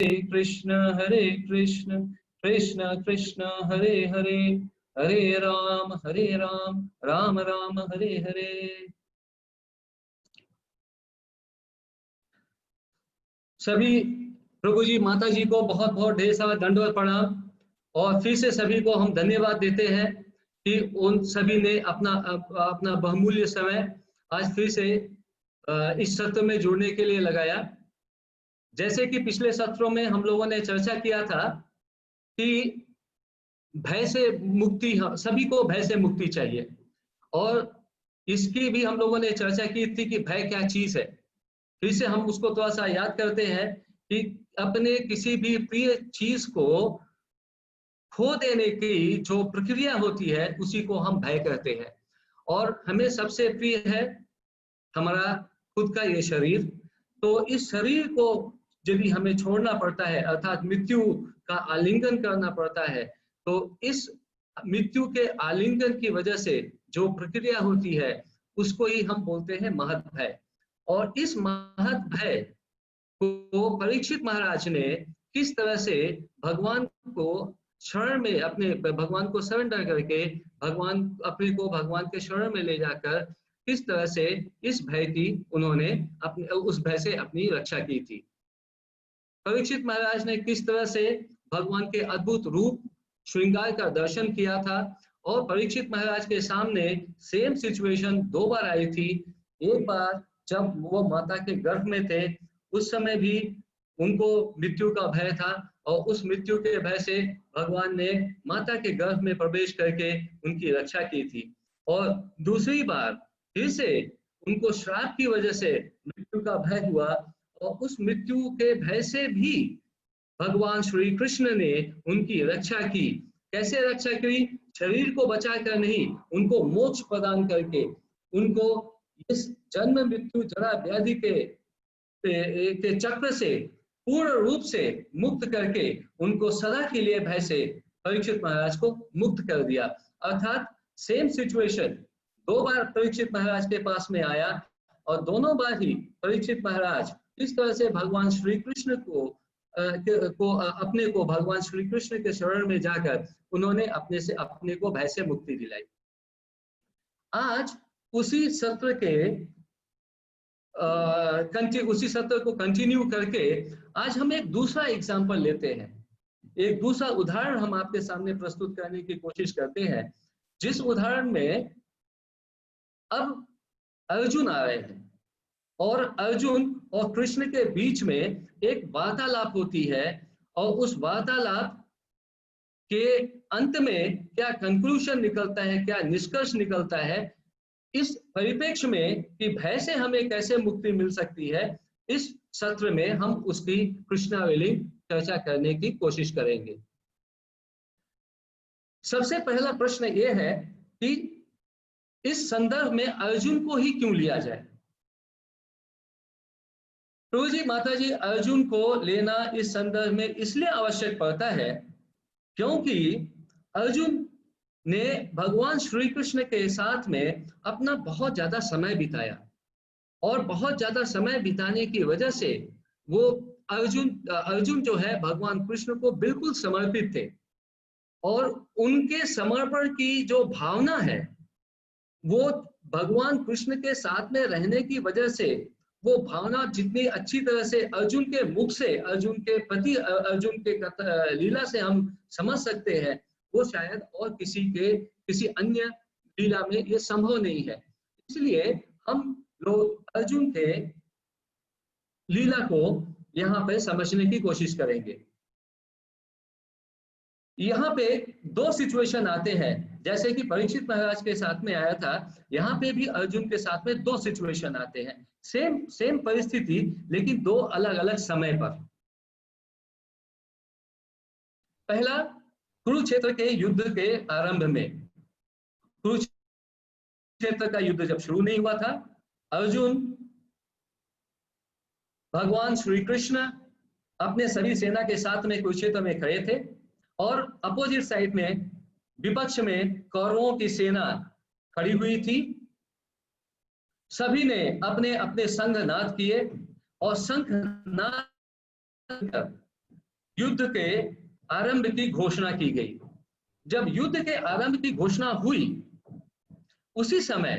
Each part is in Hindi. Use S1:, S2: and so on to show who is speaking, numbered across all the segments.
S1: कृष्ण कृष्ण कृष्ण हरे हरे, हरे राम राम राम हरे हरे। सभी प्रभु जी माता जी को बहुत बहुत ढेर सारा दंडवत प्रणाम। और फिर से सभी को हम धन्यवाद देते हैं कि उन सभी ने अपना अपना बहुमूल्य समय आज फिर से इस सत्र में जुड़ने के लिए लगाया। जैसे कि पिछले सत्रों में हम लोगों ने चर्चा किया था कि भय से मुक्ति, सभी को भय से मुक्ति चाहिए, और इसकी भी हम लोगों ने चर्चा की थी कि भय क्या चीज है। फिर से हम उसको थोड़ा सा याद करते हैं कि अपने किसी भी प्रिय चीज को खो देने की जो प्रक्रिया होती है उसी को हम भय कहते हैं। और हमें सबसे प्रिय है हमारा खुद का ये शरीर। तो इस शरीर को यदि हमें छोड़ना पड़ता है, अर्थात मृत्यु का आलिंगन करना पड़ता है, तो इस मृत्यु के आलिंगन की वजह से जो प्रक्रिया होती है उसको ही हम बोलते हैं महत् भय। और इस महत् भय को परीक्षित महाराज ने किस तरह से भगवान को शरण में, अपने भगवान को सरेंडर करके भगवान अपने को भगवान के शरण में ले जाकर किस तरह से इस भय की उन्होंने अपने उस भय से अपनी रक्षा की थी। परीक्षित महाराज ने किस तरह से भगवान के अद्भुत रूप श्रृंगार का दर्शन किया था। और परीक्षित महाराज के सामने सेम सिचुएशन दो बार आई थी। एक बार जब वो माता के गर्भ में थे, उस समय भी उनको मृत्यु का भय था, और उस मृत्यु के भय से भगवान ने माता के गर्भ में प्रवेश करके उनकी रक्षा की थी। और दूसरी बार फिर से उनको श्राप की वजह से मृत्यु का भय हुआ, और उस मृत्यु के भय से भी भगवान श्री कृष्ण ने उनकी रक्षा की। कैसे रक्षा की? शरीर को बचाकर नहीं, उनको मोक्ष प्रदान करके, उनको इस जन्म मृत्यु जरा व्याधि के चक्र से पूर्ण रूप से मुक्त करके उनको सदा के लिए भय से परीक्षित महाराज को मुक्त कर दिया। अर्थात सेम सिचुएशन दो बार परीक्षित महाराज के पास में आया, और दोनों बार ही परीक्षित महाराज इस तरह से भगवान श्री कृष्ण अपने को भगवान श्री कृष्ण के शरण में जाकर उन्होंने अपने को भय से मुक्ति दिलाई। आज उसी सत्र को कंटिन्यू करके आज हम एक दूसरा एग्जाम्पल लेते हैं, एक दूसरा उदाहरण हम आपके सामने प्रस्तुत करने की कोशिश करते हैं, जिस उदाहरण में अब अर्जुन आ रहे हैं, और अर्जुन और कृष्ण के बीच में एक वार्तालाप होती है, और उस वार्तालाप के अंत में क्या कंक्लूजन निकलता है, क्या निष्कर्ष निकलता है, इस परिप्रेक्ष्य में कि भय से हमें कैसे मुक्ति मिल सकती है, इस सत्र में हम उसकी कृष्णावली चर्चा करने की कोशिश करेंगे। सबसे पहला प्रश्न यह है कि इस संदर्भ में अर्जुन को ही क्यों लिया जाए? प्रभु जी माता जी, अर्जुन को लेना इस संदर्भ में इसलिए आवश्यक पड़ता है क्योंकि अर्जुन ने भगवान श्री कृष्ण के साथ में अपना बहुत ज्यादा समय बिताया, और बहुत ज्यादा समय बिताने की वजह से वो अर्जुन जो है भगवान कृष्ण को बिल्कुल समर्पित थे, और उनके समर्पण की जो भावना है वो भगवान कृष्ण के साथ में रहने की वजह से वो भावना जितनी अच्छी तरह से अर्जुन के मुख से, अर्जुन के प्रति, अर्जुन के लीला से हम समझ सकते हैं, वो शायद और किसी अन्य लीला में ये संभव नहीं है। इसलिए हम लोग अर्जुन के लीला को यहाँ पे समझने की कोशिश करेंगे। यहाँ पे दो सिचुएशन आते हैं, जैसे कि परीक्षित महाराज के साथ में आया था, यहाँ पे भी अर्जुन के साथ में दो सिचुएशन आते हैं, सेम परिस्थिति, लेकिन दो अलग अलग समय पर। पहला, कुरुक्षेत्र के युद्ध के आरंभ में, कुरुक्षेत्र का युद्ध जब शुरू नहीं हुआ था, अर्जुन भगवान श्री कृष्ण अपने सभी सेना के साथ में कुरुक्षेत्र में खड़े थे, और अपोजिट साइड में विपक्ष में कौरवों की सेना खड़ी हुई थी। सभी ने अपने अपने संघ नाद किए, और संघ नाद युद्ध के आरंभ की घोषणा की गई। जब युद्ध के आरंभ की घोषणा हुई, उसी समय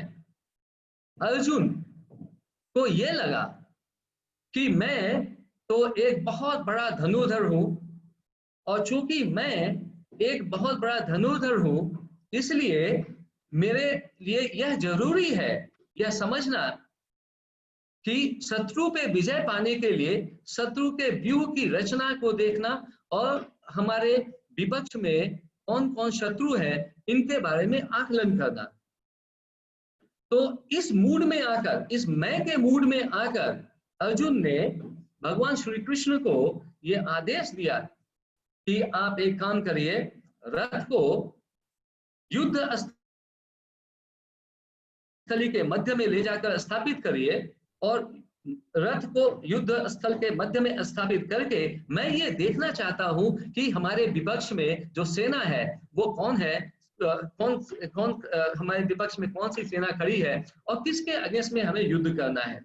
S1: अर्जुन को यह लगा कि मैं तो एक बहुत बड़ा धनुर्धर हूं, और चूंकि मैं एक बहुत बड़ा धनुर्धर हूं, इसलिए मेरे लिए यह जरूरी है यह समझना कि शत्रु पे विजय पाने के लिए शत्रु के व्यूह की रचना को देखना, और हमारे विपक्ष में कौन कौन शत्रु है इनके बारे में आकलन करना। तो इस मूड में आकर, इस मैं के मूड में आकर अर्जुन ने भगवान श्री कृष्ण को यह आदेश दिया कि आप एक काम करिए, रथ को युद्ध स्थली के मध्य में ले जाकर स्थापित करिए, और रथ को युद्ध स्थल के मध्य में स्थापित करके मैं ये देखना चाहता हूं कि हमारे विपक्ष में जो सेना है वो कौन है, कौन हमारे विपक्ष में कौन सी सेना खड़ी है और किसके अगेंस्ट में हमें युद्ध करना है।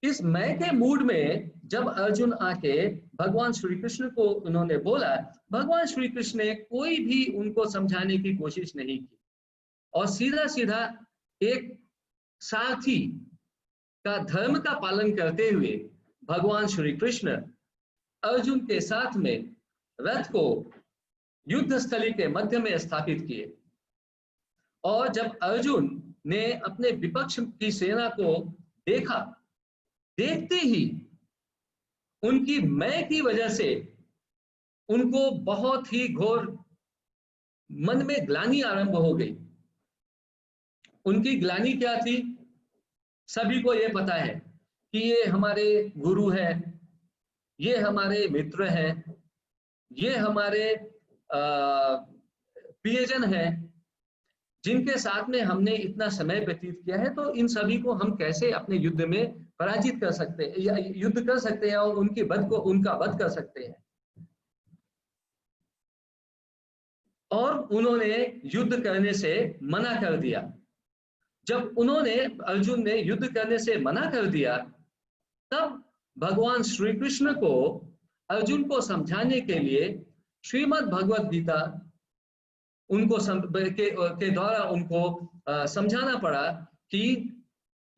S1: इस मैं के मूड में जब अर्जुन आके भगवान श्री कृष्ण को उन्होंने बोला, भगवान श्री कृष्ण ने कोई भी उनको समझाने की कोशिश नहीं की, और सीधा सीधा एक सारथी का धर्म का पालन करते हुए भगवान श्री कृष्ण अर्जुन के साथ में रथ को युद्ध स्थली के मध्य में स्थापित किए। और जब अर्जुन ने अपने विपक्ष की सेना को देखा, देखते ही उनकी मैं की वजह से उनको बहुत ही घोर मन में ग्लानि आरंभ हो गई। उनकी ग्लानि क्या थी? सभी को ये पता है कि ये हमारे गुरु हैं, ये हमारे मित्र हैं, ये हमारे प्रियजन हैं, जिनके साथ में हमने इतना समय व्यतीत किया है, तो इन सभी को हम कैसे अपने युद्ध में पराजित कर सकते हैं या युद्ध कर सकते हैं और उनका वध कर सकते हैं। और उन्होंने युद्ध करने से मना कर दिया। जब अर्जुन ने युद्ध करने से मना कर दिया, तब भगवान श्री कृष्ण को अर्जुन को समझाने के लिए श्रीमद् भगवद गीता उनको के द्वारा उनको समझाना पड़ा कि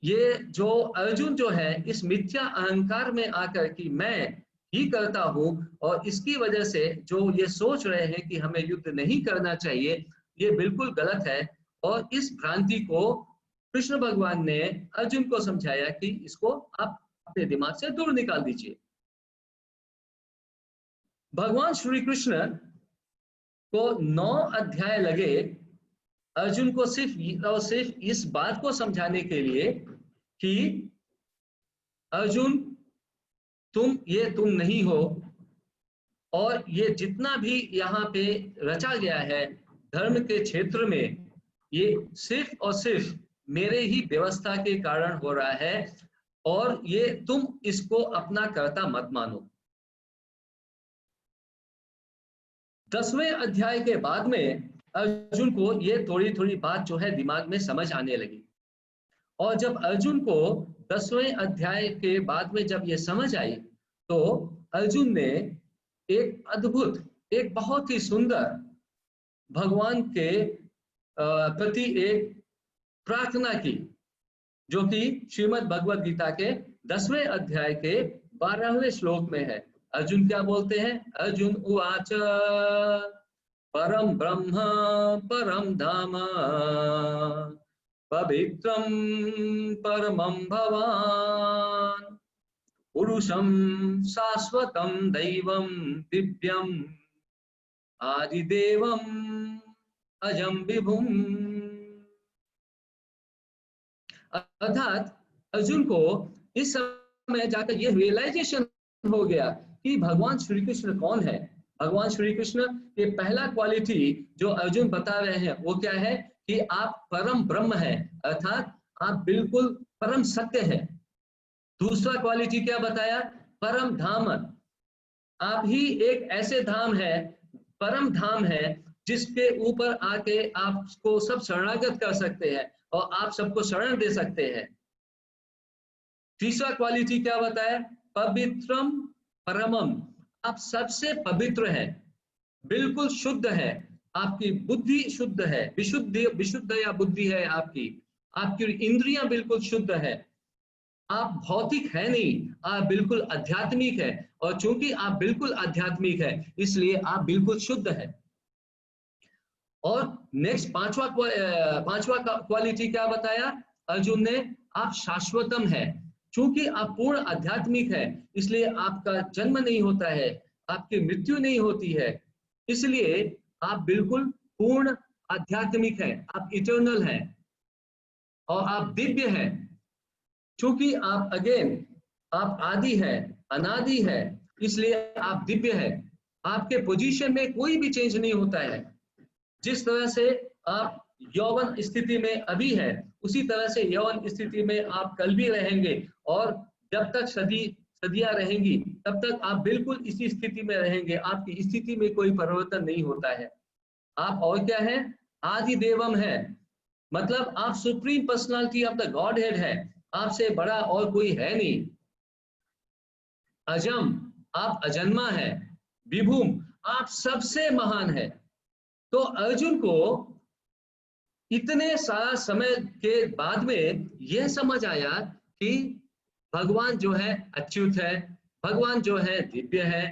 S1: ये जो अर्जुन जो है इस मिथ्या अहंकार में आकर कि मैं ही करता हूं, और इसकी वजह से जो ये सोच रहे हैं कि हमें युद्ध नहीं करना चाहिए, ये बिल्कुल गलत है। और इस भ्रांति को कृष्ण भगवान ने अर्जुन को समझाया कि इसको आप अपने दिमाग से दूर निकाल दीजिए। भगवान श्री कृष्ण को 9 अध्याय लगे अर्जुन को सिर्फ इस बात को समझाने के लिए कि अर्जुन तुम नहीं हो, और ये जितना भी यहाँ पे रचा गया है धर्म के क्षेत्र में, ये सिर्फ और सिर्फ मेरे ही व्यवस्था के कारण हो रहा है, और ये तुम इसको अपना कर्ता मत मानो। 10वें अध्याय के बाद में अर्जुन को ये थोड़ी थोड़ी बात जो है दिमाग में समझ आने लगी, और जब अर्जुन को 10वें अध्याय के बाद में जब ये समझ आई, तो अर्जुन ने एक अद्भुत, एक बहुत ही सुंदर भगवान के प्रति एक प्रार्थना की, जो कि श्रीमद् भगवद गीता के 10वें अध्याय के 12वें श्लोक में है। अर्जुन क्या बोलते हैं? अर्जुन उवाच परम ब्रह्म परम धाम पवित्रम परमं भवान पुरुषं शाश्वतं दैवं दिव्यं आदिदेवं अजं विभुम। अर्थात अर्जुन को इस समय जाकर यह रियलाइजेशन हो गया कि भगवान श्री कृष्ण कौन है। भगवान श्री कृष्ण के पहला क्वालिटी जो अर्जुन बता रहे हैं वो क्या है कि आप परम ब्रह्म है, अर्थात आप बिल्कुल परम सत्य है। दूसरा क्वालिटी क्या बताया? परम धाम, आप ही एक ऐसे धाम है, परम धाम है, जिसके ऊपर आके आपको सब शरणागत कर सकते हैं और आप सबको शरण दे सकते हैं। तीसरा क्वालिटी क्या बताया? पवित्रम परमम, आप सबसे पवित्र है, बिल्कुल शुद्ध है, आपकी बुद्धि शुद्ध है, विशुद्ध या बुद्धि है आपकी, आपकी इंद्रियां बिल्कुल शुद्ध है, आप भौतिक है नहीं, आप बिल्कुल आध्यात्मिक है, और चूंकि आप बिल्कुल आध्यात्मिक है इसलिए आप बिल्कुल शुद्ध है। और नेक्स्ट पांचवा क्वालिटी क्या बताया अर्जुन ने, आप शाश्वतम है, चूंकि आप पूर्ण आध्यात्मिक है इसलिए आपका जन्म नहीं होता है, आपकी मृत्यु नहीं होती है, इसलिए आप बिल्कुल पूर्ण आध्यात्मिक है, आप इटर्नल है, और आप दिव्य है, चूंकि आप अगेन आप आदि है, अनादि है, इसलिए आप दिव्य है, आपके पोजीशन में कोई भी चेंज नहीं होता है, जिस तरह से आप यौवन स्थिति में अभी है उसी तरह से यौवन स्थिति में आप कल भी रहेंगे, और जब तक सदियां रहेंगी तब तक आप बिल्कुल इसी स्थिति में रहेंगे, आपकी स्थिति में कोई परिवर्तन नहीं होता है। आप और क्या है, आदि देवम है, मतलब आप supreme personality of the God head है, आपसे बड़ा और कोई है नहीं। अजम, आप अजन्मा है, विभुम, आप सबसे महान है। तो अर्जुन को इतने सारा समय के बाद में यह समझ आया कि भगवान जो है अच्युत है, भगवान जो है दिव्य है,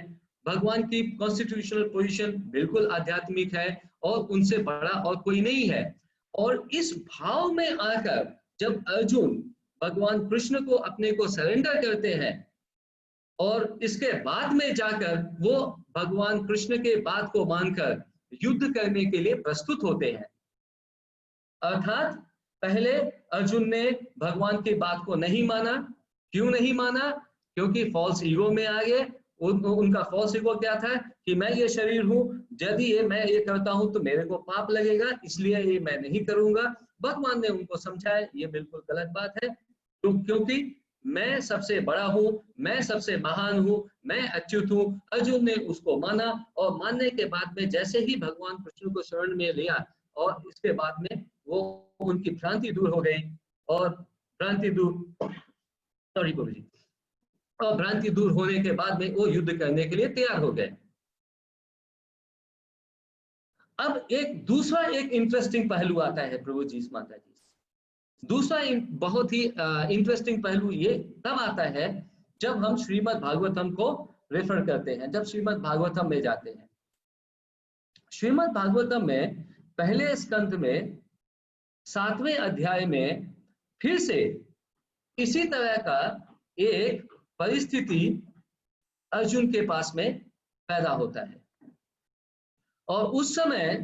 S1: भगवान की कॉन्स्टिट्यूशनल पोजीशन बिल्कुल आध्यात्मिक है, और उनसे बड़ा और कोई नहीं है। और इस भाव में आकर जब अर्जुन भगवान कृष्ण को अपने को सरेंडर करते हैं, और इसके बाद में जाकर वो भगवान कृष्ण के बात को मानकर युद्ध करने के लिए प्रस्तुत होते हैं। अर्थात पहले अर्जुन ने भगवान की बात को नहीं माना। क्यों नहीं माना? क्योंकि फॉल्स ईगो में आ गए। उनका फॉल्स ईगो क्या था कि मैं ये शरीर हूं, यदि मैं ये करता हूं तो मेरे को पाप लगेगा, इसलिए ये मैं नहीं करूंगा। भगवान ने उनको समझाया ये बिल्कुल गलत बात है, क्योंकि मैं सबसे बड़ा हूं, मैं सबसे महान हूं, मैं अच्युत हूं। अर्जुन ने उसको माना, और मानने के बाद में जैसे ही भगवान कृष्ण को शरण में लिया, और इसके बाद में वो उनकी भ्रांति दूर हो गई, और भ्रांति दूर सॉरी बोलो जी, और भ्रांति दूर होने के बाद में वो युद्ध करने के लिए तैयार हो गए। अब एक इंटरेस्टिंग पहलू आता है प्रभु जी, माता जी। दूसरा बहुत ही इंटरेस्टिंग पहलू ये तब आता है जब हम श्रीमद् भागवतम को रेफर करते हैं, जब श्रीमद् भागवतम में जाते हैं। श्रीमद् भागवतम में पहले स्कंद में 7वें अध्याय में फिर से इसी तरह का एक परिस्थिति अर्जुन के पास में पैदा होता है, और उस समय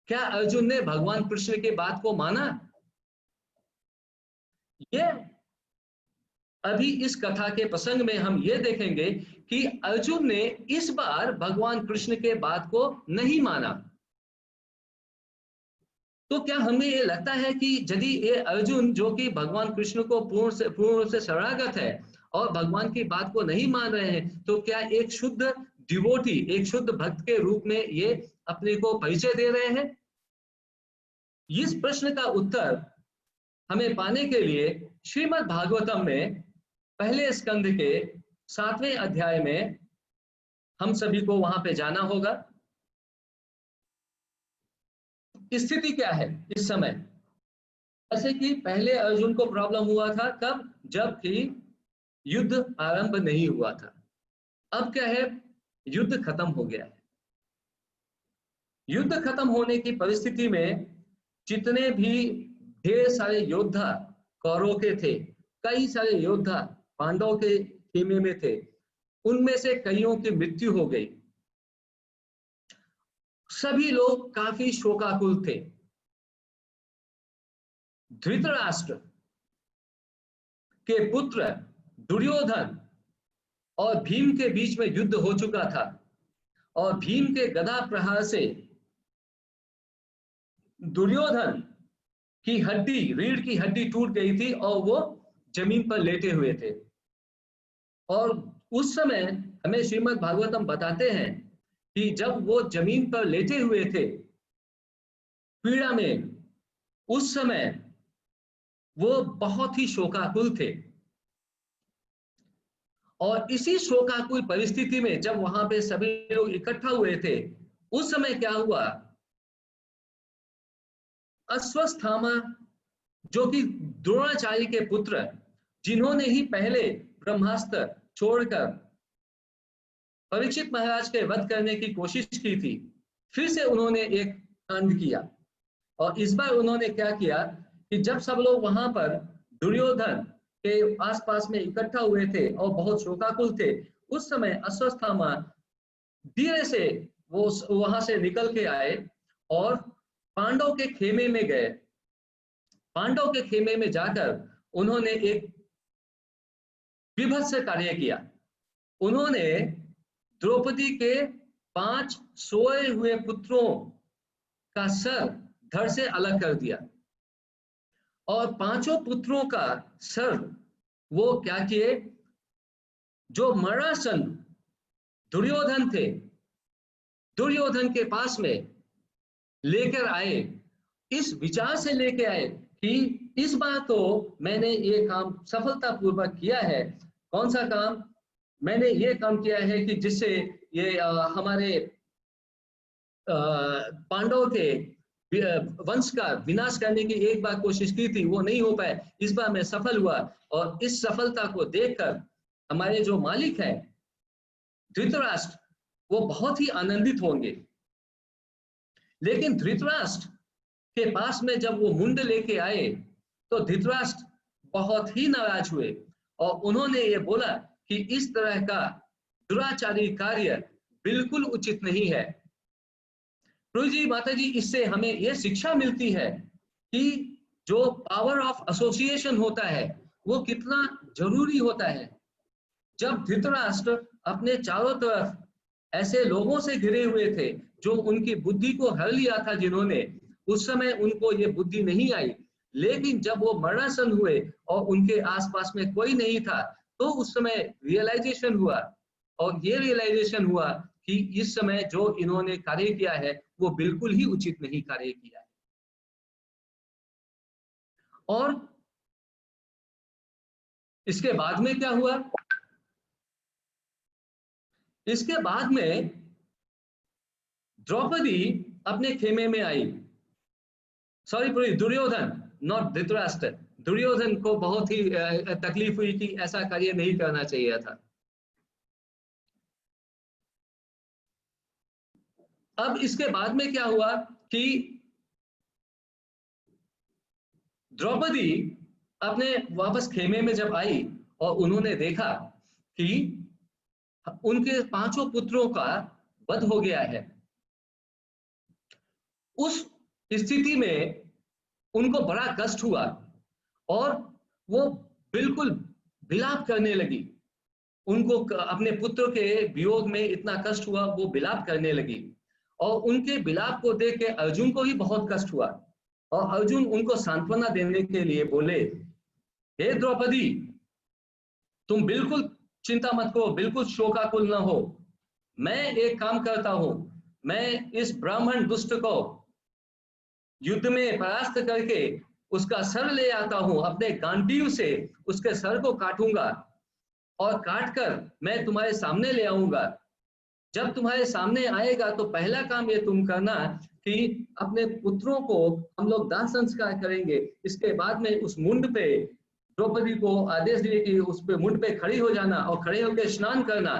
S1: क्या अर्जुन ने भगवान कृष्ण के बात को माना? ये अभी इस कथा के प्रसंग में हम ये देखेंगे कि अर्जुन ने इस बार भगवान कृष्ण के बात को नहीं माना। तो क्या हमें ये लगता है कि यदि ये अर्जुन जो कि भगवान कृष्ण को पूर्ण रूप से शरणागत है और भगवान की बात को नहीं मान रहे हैं, तो क्या एक शुद्ध डिवोटी, एक शुद्ध भक्त के रूप में ये अपने को परिचय दे रहे हैं? इस प्रश्न का उत्तर हमें पाने के लिए श्रीमद् भागवतम में पहले स्कंद के 7वें अध्याय में हम सभी को वहां पे जाना होगा। स्थिति क्या है इस समय? जैसे कि पहले अर्जुन को प्रॉब्लम हुआ था, कब? जबकि युद्ध आरंभ नहीं हुआ था। अब क्या है? युद्ध खत्म हो गया है। युद्ध खत्म होने की परिस्थिति में जितने भी ढेर सारे योद्धा कौरवों के थे, कई सारे योद्धा पांडवों के खेमे में थे, उनमें से कईयों की मृत्यु हो गई। सभी लोग काफी शोकाकुल थे। धृतराष्ट्र के पुत्र दुर्योधन और भीम के बीच में युद्ध हो चुका था, और भीम के गदा प्रहार से दुर्योधन की हड्डी, रीढ़ की हड्डी टूट गई थी, और वो जमीन पर लेटे हुए थे। और उस समय हमें श्रीमद् भागवतम बताते हैं कि जब वो जमीन पर लेटे हुए थे पीड़ा में, उस समय वो बहुत ही शोकाकुल थे। और इसी शोकाकुल परिस्थिति में जब वहां पे सभी लोग इकट्ठा हुए थे, उस समय क्या हुआ, अश्वत्थामा जो कि द्रोणाचार्य के पुत्र, जिन्होंने ही पहले ब्रह्मास्त्र छोड़कर परीक्षित महाराज के वध करने की कोशिश की थी, फिर से उन्होंने एक कांड किया। और इस बार उन्होंने क्या किया कि जब सब लोग वहां पर दुर्योधन के आसपास में इकट्ठा हुए थे और बहुत शोकाकुल थे, उस समय अश्वत्थामा धीरे से वो वहां से निकल के आए और पांडव के खेमे में गए। पांडव के खेमे में जाकर उन्होंने एक विभत्स कार्य किया। उन्होंने द्रौपदी के 5 सोए हुए पुत्रों का सर धड़ से अलग कर दिया और 5 पुत्रों का सर वो क्या किए, जो मरासन दुर्योधन थे, दुर्योधन के पास में लेकर आए। इस विचार से लेकर आए कि इस बार तो मैंने ये काम सफलतापूर्वक किया है। कौन सा काम? मैंने ये काम किया है कि जिससे ये हमारे पांडवों के वंश का विनाश करने की एक बार कोशिश की थी, वो नहीं हो पाए, इस बार मैं सफल हुआ। और इस सफलता को देखकर हमारे जो मालिक हैं धृतराष्ट्र, वो बहुत ही आनंदित होंगे। लेकिन धृतराष्ट्र के पास में जब वो मुंड लेके आए तो धृतराष्ट्र बहुत ही नाराज हुए और उन्होंने ये बोला कि इस तरह का दुराचारी कार्य बिल्कुल उचित नहीं है। प्रभु जी, माता जी, इससे हमें यह शिक्षा मिलती है कि जो पावर ऑफ एसोसिएशन होता है वो कितना जरूरी होता है। जब धृतराष्ट्र अपने चारों तरफ ऐसे लोगों से घिरे हुए थे जो उनकी बुद्धि को हर लिया था, जिन्होंने उस समय उनको ये बुद्धि नहीं आई, लेकिन जब वो मरणासन हुए और उनके आसपास में कोई नहीं था, तो उस समय रियलाइजेशन हुआ। और ये रियलाइजेशन हुआ कि इस समय जो इन्होंने कार्य किया है वो बिल्कुल ही उचित नहीं कार्य किया है। और इसके बाद में क्या हुआ? इसके बाद में द्रौपदी अपने खेमे में आई। Sorry, Duryodhan, not Dhritarashtra. दुर्योधन को बहुत ही तकलीफ हुई कि ऐसा कार्य नहीं करना चाहिए था। अब इसके बाद में क्या हुआ कि द्रौपदी अपने वापस खेमे में जब आई और उन्होंने देखा कि उनके 5 पुत्रों का वध हो गया है, उस स्थिति में उनको बड़ा कष्ट हुआ और वो बिल्कुल विलाप करने लगी। उनको अपने पुत्र के वियोग में इतना कष्ट हुआ, वो विलाप करने लगी। और उनके विलाप को देख के अर्जुन को भी बहुत कष्ट हुआ और अर्जुन उनको सांत्वना देने के लिए बोले, हे द्रौपदी, तुम बिल्कुल चिंता मत करो, बिल्कुल शोकाकुल न हो। मैं एक काम करता हूं, मैं इस ब्राह्मण दुष्ट को युद्ध में परास्त करके उसका सर ले आता हूं, अपने गांडीव से उसके सर को काटूंगा और काटकर मैं तुम्हारे सामने ले आऊंगा। जब तुम्हारे सामने आएगा तो पहला काम ये तुम करना कि अपने पुत्रों को हम लोग दाह संस्कार करेंगे। इसके बाद में उस मुंड पे द्रौपदी को आदेश दिए कि उस पे मुंड पे खड़ी हो जाना और खड़े होकर स्नान करना,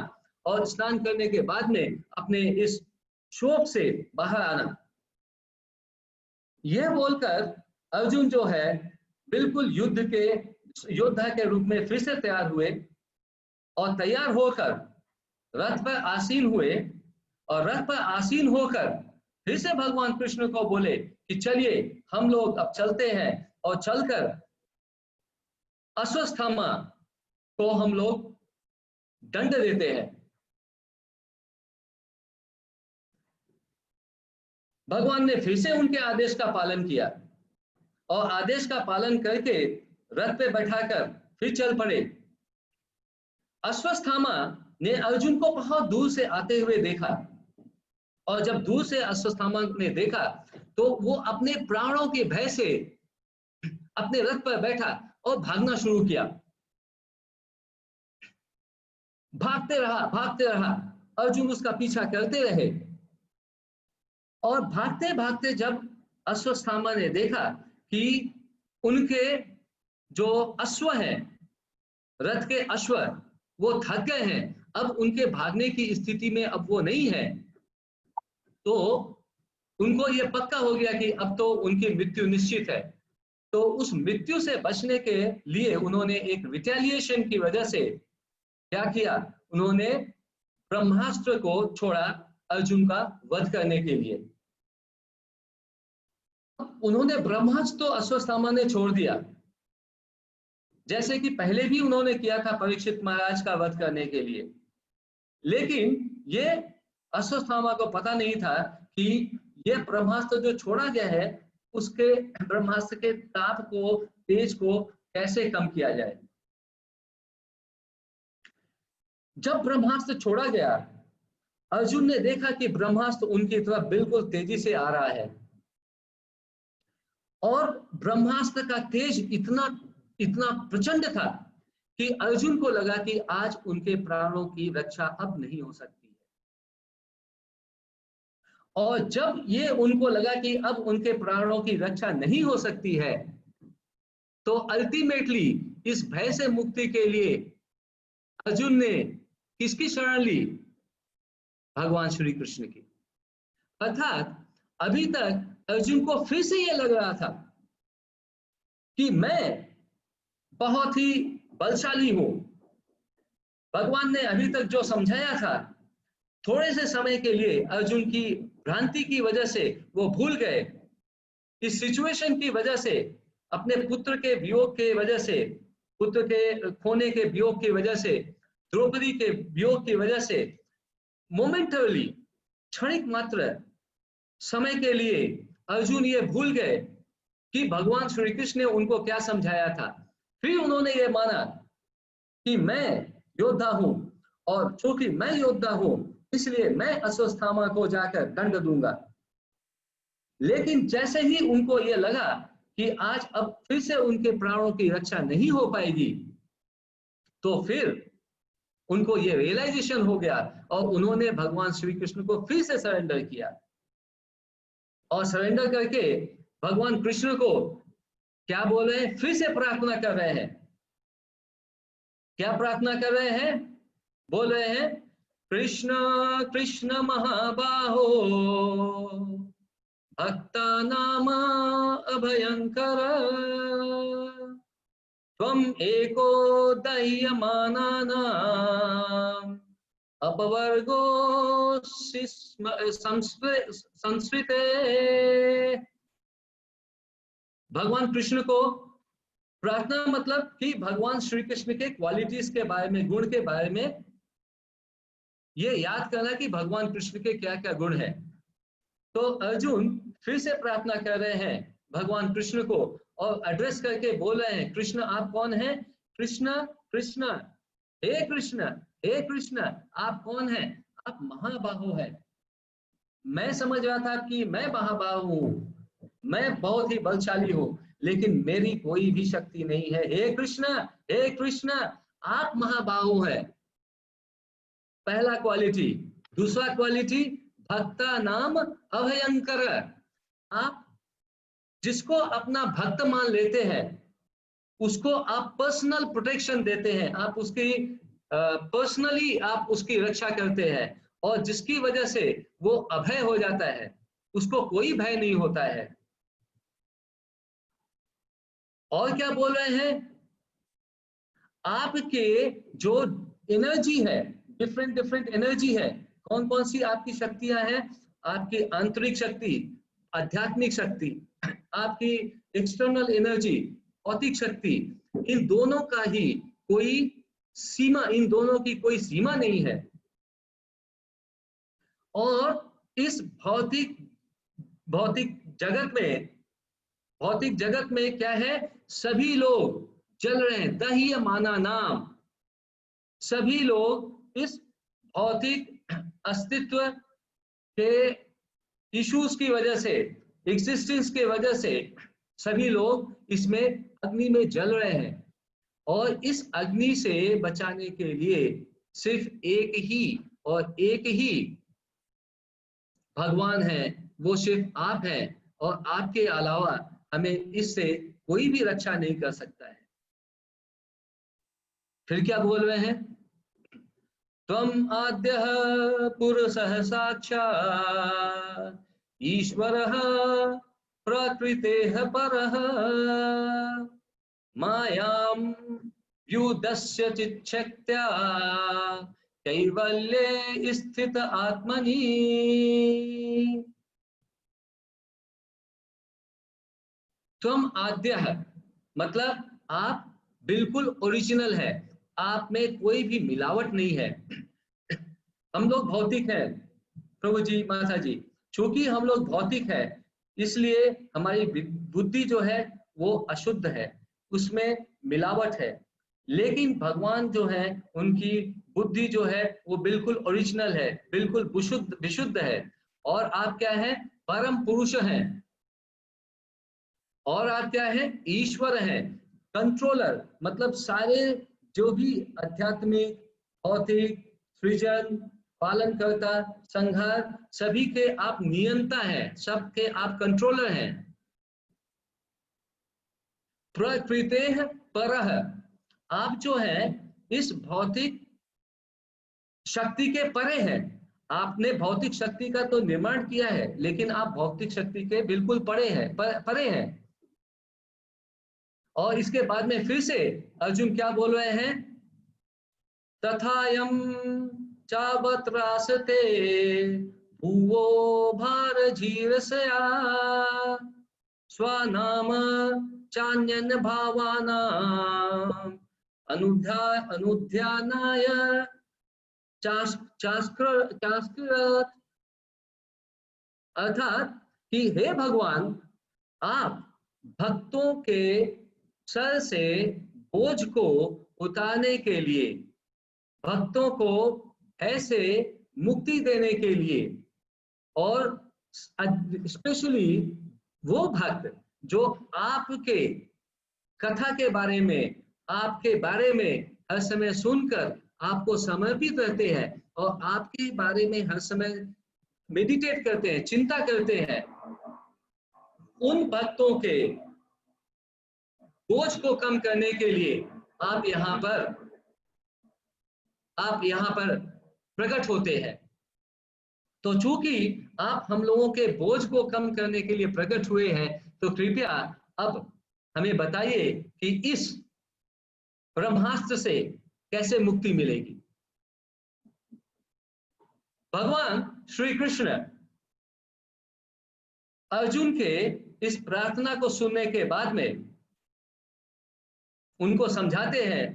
S1: और स्नान करने के बाद में अपने इस शोक से बाहर आना। यह बोलकर अर्जुन जो है बिल्कुल युद्ध के योद्धा के रूप में फिर से तैयार हुए और तैयार होकर रथ पर आसीन हुए और रथ पर आसीन होकर फिर से भगवान कृष्ण को बोले कि चलिए हम लोग अब चलते हैं और चलकर अश्वत्थामा को हम लोग दंड देते हैं। भगवान ने फिर से उनके आदेश का पालन किया और आदेश का पालन करके रथ पे बैठाकर फिर चल पड़े। अश्वत्थामा ने अर्जुन को बहुत दूर से आते हुए देखा और जब दूर से अश्वत्थामा ने देखा तो वो अपने प्राणों के भय से अपने रथ पर बैठा और भागना शुरू किया। भागते रहा। अर्जुन उसका पीछा करते रहे और भागते भागते जब अश्वत्थामा ने देखा कि उनके जो अश्व हैं, रथ के अश्व, वो थक गए हैं, अब उनके भागने की स्थिति में अब वो नहीं है, तो उनको ये पक्का हो गया कि अब तो उनकी मृत्यु निश्चित है। तो उस मृत्यु से बचने के लिए उन्होंने एक रिटेलिएशन की वजह से क्या किया, उन्होंने ब्रह्मास्त्र को छोड़ा अर्जुन का वध करने के लिए। उन्होंने ब्रह्मास्त्र तो अश्वत्थामा ने छोड़ दिया, जैसे कि पहले भी उन्होंने किया था परीक्षित महाराज का वध करने के लिए, लेकिन ये अश्वत्थामा को पता नहीं था कि ये ब्रह्मास्त्र जो छोड़ा गया है उसके ब्रह्मास्त्र के ताप को, तेज को कैसे कम किया जाए। जब ब्रह्मास्त्र छोड़ा गया, अर्जुन ने देखा कि ब्रह्मास्त्र उनकी तरफ बिल्कुल तेजी से आ रहा है और ब्रह्मास्त्र का तेज इतना इतना प्रचंड था कि अर्जुन को लगा कि आज उनके प्राणों की रक्षा अब नहीं हो सकती है। और जब ये उनको लगा कि अब उनके प्राणों की रक्षा नहीं हो सकती है, तो अल्टीमेटली इस भय से मुक्ति के लिए अर्जुन ने किसकी शरण ली, भगवान श्री कृष्ण की। अर्थात अभी तक अर्जुन को फिर से यह लग रहा था कि मैं बहुत ही बलशाली हूं। भगवान ने अभी तक जो समझाया था, थोड़े से समय के लिए अर्जुन की भ्रांति की वजह से वो भूल गए। इस सिचुएशन की वजह से, अपने पुत्र के वियोग के वजह से, पुत्र के खोने के वियोग की वजह से, द्रौपदी के वियोग की वजह से मोमेंटरली, क्षणिक मात्र समय के लिए अर्जुन ये भूल गए कि भगवान श्री कृष्ण ने उनको क्या समझाया था। फिर उन्होंने ये माना कि मैं योद्धा हूं और चूंकि मैं योद्धा हूं इसलिए मैं अश्वत्थामा को जाकर दंड दूंगा। लेकिन जैसे ही उनको ये लगा कि आज अब फिर से उनके प्राणों की रक्षा नहीं हो पाएगी, तो फिर उनको ये रियलाइजेशन हो गया और उन्होंने भगवान श्री कृष्ण को फिर से सरेंडर किया। और सरेंडर करके भगवान कृष्ण को क्या बोल रहे हैं, फिर से प्रार्थना कर रहे हैं। क्या प्रार्थना कर रहे हैं, बोल रहे हैं, कृष्ण कृष्ण महाबाहो भक्तानाम अभयंकर त्वं एको दह्यमानानां अपवर्गो संस्कृते। भगवान कृष्ण को प्रार्थना मतलब कि भगवान श्री कृष्ण के क्वालिटीज के बारे में, गुण के बारे में ये याद करना कि भगवान कृष्ण के क्या क्या गुण है। तो अर्जुन फिर से प्रार्थना कर रहे हैं भगवान कृष्ण को और एड्रेस करके बोल रहे हैं, कृष्ण आप कौन हैं, कृष्ण कृष्ण, हे कृष्ण, हे कृष्ण आप कौन हैं, आप महाबाहु हैं। मैं समझ रहा था कि मैं महाबाहु हूं, मैं बहुत ही बलशाली हूं, लेकिन मेरी कोई भी शक्ति नहीं है। हे कृष्ण आप महाबाहु हैं, पहला क्वालिटी। दूसरा क्वालिटी, भक्ता नाम अभयंकर, आप जिसको अपना भक्त मान लेते हैं उसको आप पर्सनल प्रोटेक्शन देते हैं, आप उसकी पर्सनली आप उसकी रक्षा करते हैं और जिसकी वजह से वो अभय हो जाता है, उसको कोई भय नहीं होता है। और क्या बोल रहे हैं, आपके जो एनर्जी है, डिफरेंट डिफरेंट एनर्जी है, कौन कौन सी आपकी शक्तियां हैं, आपकी आंतरिक शक्ति, आध्यात्मिक शक्ति, आपकी एक्सटर्नल एनर्जी, भौतिक शक्ति, इन दोनों का ही कोई सीमा, इन दोनों की कोई सीमा नहीं है। और इस भौतिक भौतिक जगत में क्या है, सभी लोग चल रहे हैं, दह्यमाना नाम, सभी लोग इस भौतिक अस्तित्व के इश्यूज की वजह से, एग्जिस्टेंस की वजह से सभी लोग इसमें अग्नि में जल रहे हैं और इस अग्नि से बचाने के लिए सिर्फ एक ही और एक ही भगवान है, वो सिर्फ आप हैं, और आपके अलावा हमें इससे कोई भी रक्षा नहीं कर सकता है। फिर क्या बोल रहे हैं? त्वम् आद्यः पुरुषः साक्षात् ईश्वरः प्रकृतेः परः मायां व्युदस्य चिच्छक्त्या कैवल्ये स्थित आत्मनि। त्वम् आद्यः मतलब आप बिल्कुल ओरिजिनल है, आप में कोई भी मिलावट नहीं है। हम लोग भौतिक हैं प्रभु जी, माता जी, चूंकि हम लोग भौतिक है इसलिए हमारी बुद्धि जो है वो अशुद्ध है, उसमें मिलावट है। लेकिन भगवान जो है उनकी बुद्धि जो है वो बिल्कुल ओरिजिनल है, बिल्कुल विशुद्ध विशुद्ध है। और आप क्या है? परम पुरुष हैं। और आप क्या है? ईश्वर है, कंट्रोलर, मतलब सारे जो भी आध्यात्मिक, भौतिक, सृजन, पालनकर्ता, संहार, सभी के आप नियंता हैं, सबके आप कंट्रोलर हैं। प्रकृतेः परः, आप जो है इस भौतिक शक्ति के परे हैं। आपने भौतिक शक्ति का तो निर्माण किया है, लेकिन आप भौतिक शक्ति के बिल्कुल परे हैं, परे हैं। और इसके बाद में फिर से अर्जुन क्या बोल रहे हैं? तथायं चावत्रासते भुवो भारजीरसया स्वनाम चान्यन भावानां अनुध्यानाय चास्कृत। अर्थात कि हे भगवान, आप भक्तों के सर से बोझ को उतारने के लिए, भक्तों को ऐसे मुक्ति देने के लिए, और स्पेशली वो भक्त जो आपके कथा के बारे में, आपके बारे में हर समय सुनकर आपको समर्पित रहते हैं और आपके बारे में हर समय मेडिटेट करते हैं, चिंता करते हैं, उन भक्तों के बोझ को कम करने के लिए आप यहाँ पर प्रकट होते हैं। तो चूंकि आप हम लोगों के बोझ को कम करने के लिए प्रकट हुए हैं, तो कृपया अब हमें बताइए कि इस ब्रह्मास्त्र से कैसे मुक्ति मिलेगी। भगवान श्री कृष्ण अर्जुन के इस प्रार्थना को सुनने के बाद में उनको समझाते हैं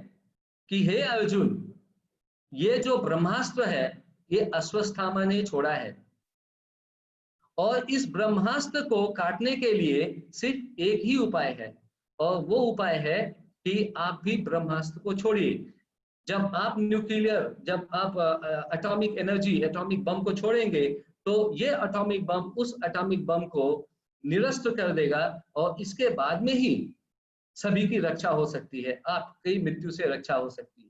S1: कि हे अर्जुन, ये जो ब्रह्मास्त्र है ये अश्वत्थामा ने छोड़ा है, और इस ब्रह्मास्त्र को काटने के लिए सिर्फ एक ही उपाय है, और वो उपाय है कि आप भी ब्रह्मास्त्र को छोड़िए। जब आप जब आप एटॉमिक एनर्जी, एटॉमिक बम को छोड़ेंगे, तो ये एटॉमिक बम उस एटॉमिक बम को निरस्त कर देगा, और इसके बाद में ही सभी की रक्षा हो सकती है, आपकी मृत्यु से रक्षा हो सकती है।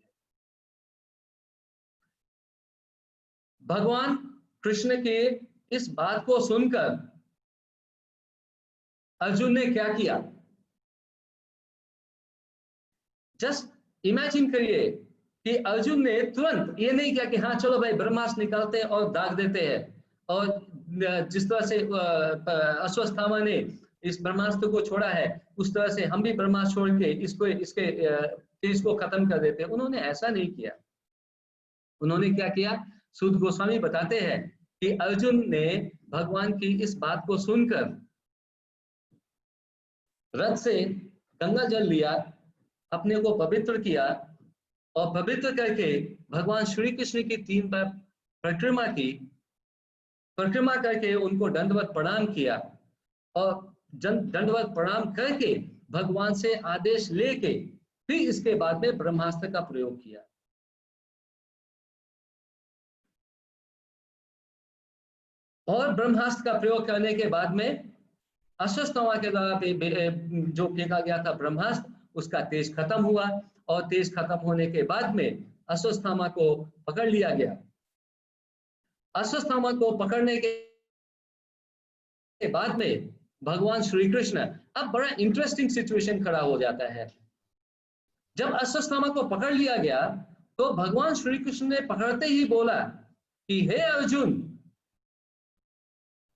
S1: भगवान कृष्ण के इस बात को सुनकर अर्जुन ने क्या किया? जस्ट इमेजिन करिए कि अर्जुन ने तुरंत ये नहीं किया कि हाँ चलो भाई ब्रह्मास्त्र निकालते हैं और दाग देते हैं, और जिस तरह से अश्वत्थामा ने इस ब्रह्मास्त्र को छोड़ा है उस तरह से हम भी ब्रह्मास्त्र छोड़ के इसको खत्म कर देते हैं। उन्होंने ऐसा नहीं किया। उन्होंने क्या किया? सूत गोस्वामी बताते हैं कि अर्जुन ने भगवान की इस बात को सुनकर रथ से गंगा जल लिया, अपने को पवित्र किया, और पवित्र करके भगवान श्री कृष्ण की 3 बार परिक्रमा की, परिक्रमा करके उनको दंडवत प्रणाम किया, और दंडवत प्रणाम करके भगवान से आदेश लेके फिर इसके बाद में ब्रह्मास्त्र का प्रयोग किया। और ब्रह्मास्त्र का प्रयोग करने के बाद में अश्वत्थामा के द्वारा जो फेंका गया था ब्रह्मास्त्र, उसका तेज खत्म हुआ, और तेज खत्म होने के बाद में अश्वत्थामा को पकड़ लिया गया। अश्वत्थामा को पकड़ने के बाद में भगवान श्री कृष्ण, अब बड़ा इंटरेस्टिंग सिचुएशन खड़ा हो जाता है। जब अश्वत्थामा को पकड़ लिया गया तो भगवान श्री कृष्ण ने पकड़ते ही बोला कि हे अर्जुन,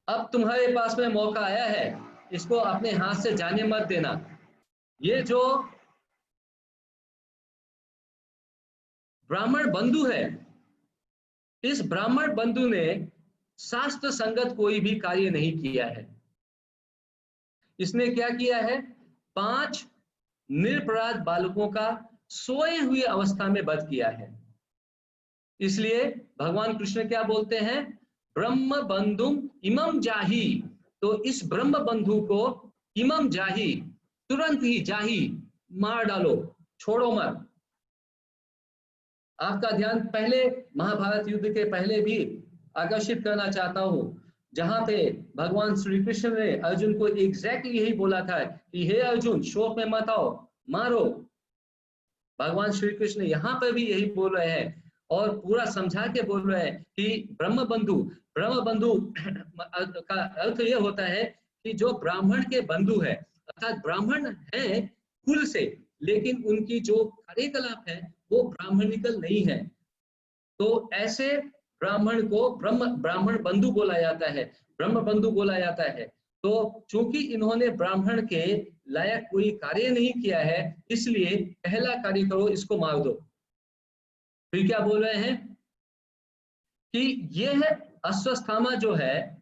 S1: अब तुम्हारे पास में मौका आया है, इसको अपने हाथ से जाने मत देना। ये जो ब्राह्मण बंधु है, इस ब्राह्मण बंधु ने शास्त्र संगत कोई भी कार्य नहीं किया है। इसने क्या किया है? 5 निरपराध बालकों का सोए हुए अवस्था में वध किया है। इसलिए भगवान कृष्ण क्या बोलते हैं? ब्रह्म बंधुम इमम जाही। तो इस ब्रह्म बंधु को इमम जाही, तुरंत ही जाही, मार डालो, छोड़ो मत। आपका ध्यान पहले महाभारत युद्ध के पहले भी आकर्षित करना चाहता हूं, जहां पे भगवान श्री कृष्ण ने अर्जुन को एग्जैक्टली यही बोला था कि हे अर्जुन, शोक में मत आओ, मारो। भगवान श्री कृष्ण यहाँ पर भी यही बोल रहे हैं और पूरा समझा के बोल रहे हैं कि ब्रह्म बंधु का अर्थ यह होता है कि जो ब्राह्मण के बंधु है, अर्थात ब्राह्मण है कुल से, लेकिन उनकी जो कार्यकलाप है वो ब्राह्मणिकल नहीं है। तो ऐसे ब्राह्मण को ब्राह्मण बंधु बोला जाता है, ब्रह्म बंधु बोला जाता है। तो चूंकि इन्होंने ब्राह्मण के लायक कोई कार्य नहीं किया है, इसलिए पहला कार्य करो, इसको मार दो। फिर क्या बोल रहे हैं कि यह अश्वत्थामा जो है,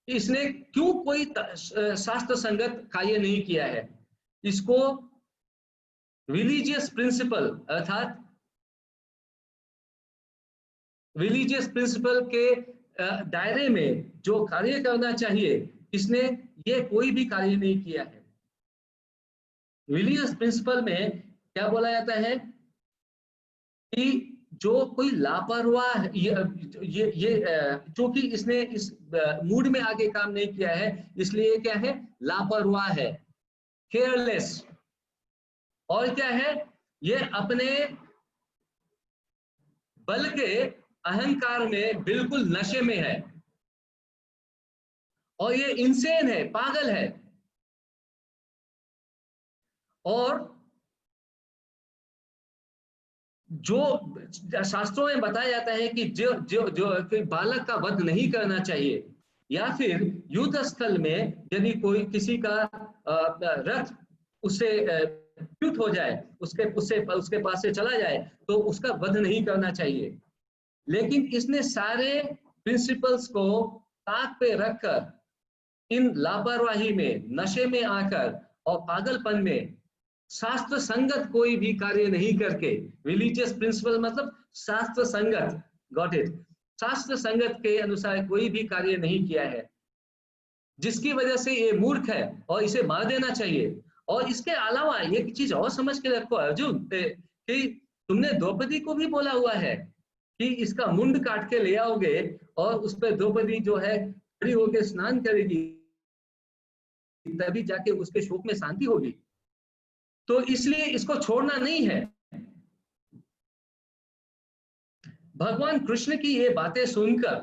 S1: इसने क्यों कोई शास्त्र संगत कार्य नहीं किया है? इसको रिलीजियस प्रिंसिपल, अर्थात रिलीजियस प्रिंसिपल के दायरे में जो कार्य करना चाहिए, इसने ये कोई भी कार्य नहीं किया है। रिलीजियस प्रिंसिपल में क्या बोला जाता है कि जो कोई लापरवाह, ये क्योंकि इसने इस मूड में आगे काम नहीं किया है, इसलिए क्या है? लापरवाह है, केयरलेस। और क्या है? ये अपने बल के अहंकार में बिल्कुल नशे में है, और ये इंसेन है, पागल है। और जो शास्त्रों में बताया जाता है कि जो जो जो बालक का वध नहीं करना चाहिए, या फिर युद्ध स्थल में यदि कोई किसी का रथ उससे च्युत हो जाए, उसके पास से चला जाए, तो उसका वध नहीं करना चाहिए। लेकिन इसने सारे प्रिंसिपल्स को ताक पे रखकर इन लापरवाही में, नशे में आकर और पागलपन में शास्त्र संगत कोई भी कार्य नहीं करके, रिलीजियस प्रिंसिपल मतलब शास्त्र संगत, गॉट इट, शास्त्र संगत के अनुसार कोई भी कार्य नहीं किया है, जिसकी वजह से ये मूर्ख है और इसे मार देना चाहिए। और इसके अलावा एक चीज और समझ के रखो अर्जुन, कि तुमने द्रौपदी को भी बोला हुआ है कि इसका मुंड काट के ले आओगे और उस पर द्रौपदी जो है खड़ी होकर स्नान करेगी, तभी जाके उसके शोक में शांति होगी। तो इसलिए इसको छोड़ना नहीं है। भगवान कृष्ण की ये बातें सुनकर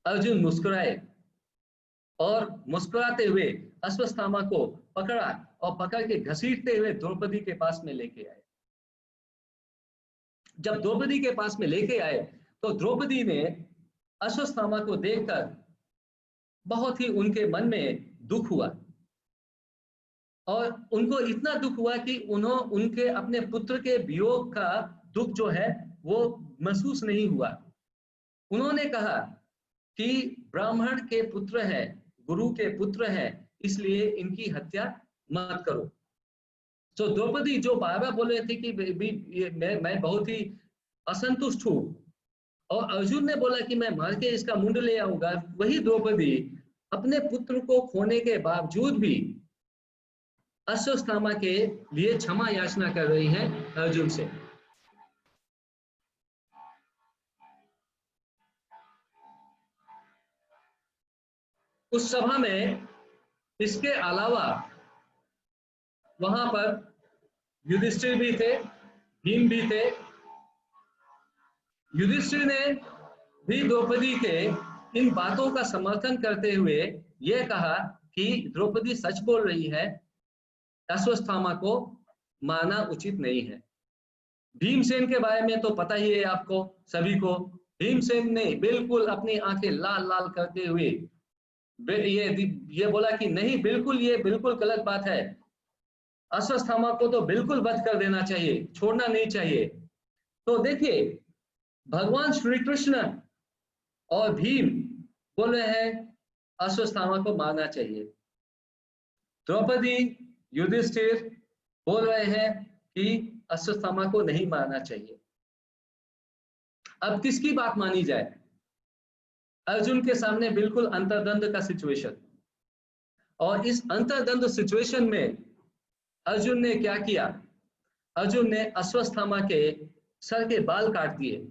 S1: अर्जुन मुस्कुराए और मुस्कुराते हुए अश्वत्थामा को पकड़ा और पकड़ के घसीटते हुए द्रौपदी के पास में लेके आए। जब द्रौपदी के पास में लेके आए तो द्रौपदी ने अश्वत्थामा को देखकर बहुत ही उनके मन में दुख हुआ, और उनको इतना दुख हुआ कि उनके अपने पुत्र के वियोग का दुख जो है वो महसूस नहीं हुआ। उन्होंने कहा कि ब्राह्मण के पुत्र हैं, गुरु के पुत्र हैं, इसलिए इनकी हत्या मत करो। तो द्रौपदी जो बार बार बोल रहे थे कि मैं बहुत ही असंतुष्ट हूं, और अर्जुन ने बोला कि मैं मार के इसका मुंड ले आऊंगा, वही द्रौपदी अपने पुत्र को खोने के बावजूद भी अश्वत्थामा के लिए क्षमा याचना कर रही हैं अर्जुन से। उस सभा में इसके अलावा वहां पर युधिष्ठिर भी थे, भीम भी थे। युधिष्ठिर ने भी द्रौपदी के इन बातों का समर्थन करते हुए यह कहा कि द्रौपदी सच बोल रही है, अश्वत्थामा को मारना उचित नहीं है। भीमसेन के बारे में तो पता ही है आपको सभी को। भीमसेन ने बिल्कुल अपनी आंखें लाल लाल करते हुए ये बोला कि नहीं, बिल्कुल ये बिल्कुल गलत बात है, अश्वत्थामा को तो बिल्कुल वध कर देना चाहिए, छोड़ना नहीं चाहिए। तो देखिए, भगवान श्री कृष्ण और भीम बोल रहे हैं अश्वत्थामा को मारना चाहिए, द्रौपदी युधिष्ठिर बोल रहे हैं कि अश्वत्थामा को नहीं मारना चाहिए। अब किसकी बात मानी जाए? अर्जुन के सामने बिल्कुल अंतर्द्वंद का सिचुएशन, और इस अंतर्द्वंद सिचुएशन में अर्जुन ने क्या किया? अर्जुन ने अश्वत्थामा के सर के बाल काट दिए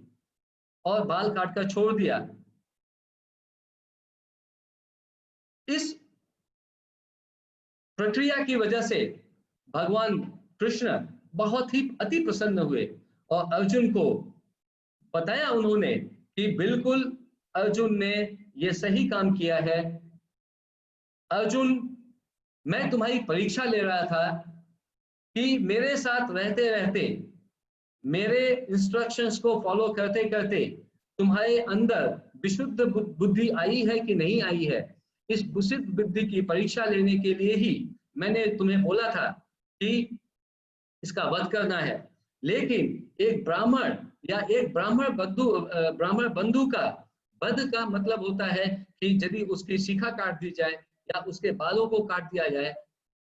S1: और बाल काटकर छोड़ दिया। इस प्रक्रिया की वजह से भगवान कृष्ण बहुत ही अति प्रसन्न हुए और अर्जुन को बताया उन्होंने कि बिल्कुल अर्जुन ने यह सही काम किया है। अर्जुन, मैं तुम्हारी परीक्षा ले रहा था कि मेरे साथ रहते रहते, मेरे इंस्ट्रक्शंस को फॉलो करते करते तुम्हारे अंदर विशुद्ध बुद्धि आई है कि नहीं आई है। इस विशुद्ध बुद्धि की परीक्षा लेने के लिए ही मैंने तुम्हें बोला था कि इसका वध करना है। लेकिन एक ब्राह्मण या एक ब्राह्मण बंधु का वध का मतलब होता है कि यदि उसकी शिखा काट दी जाए या उसके बालों को काट दिया जाए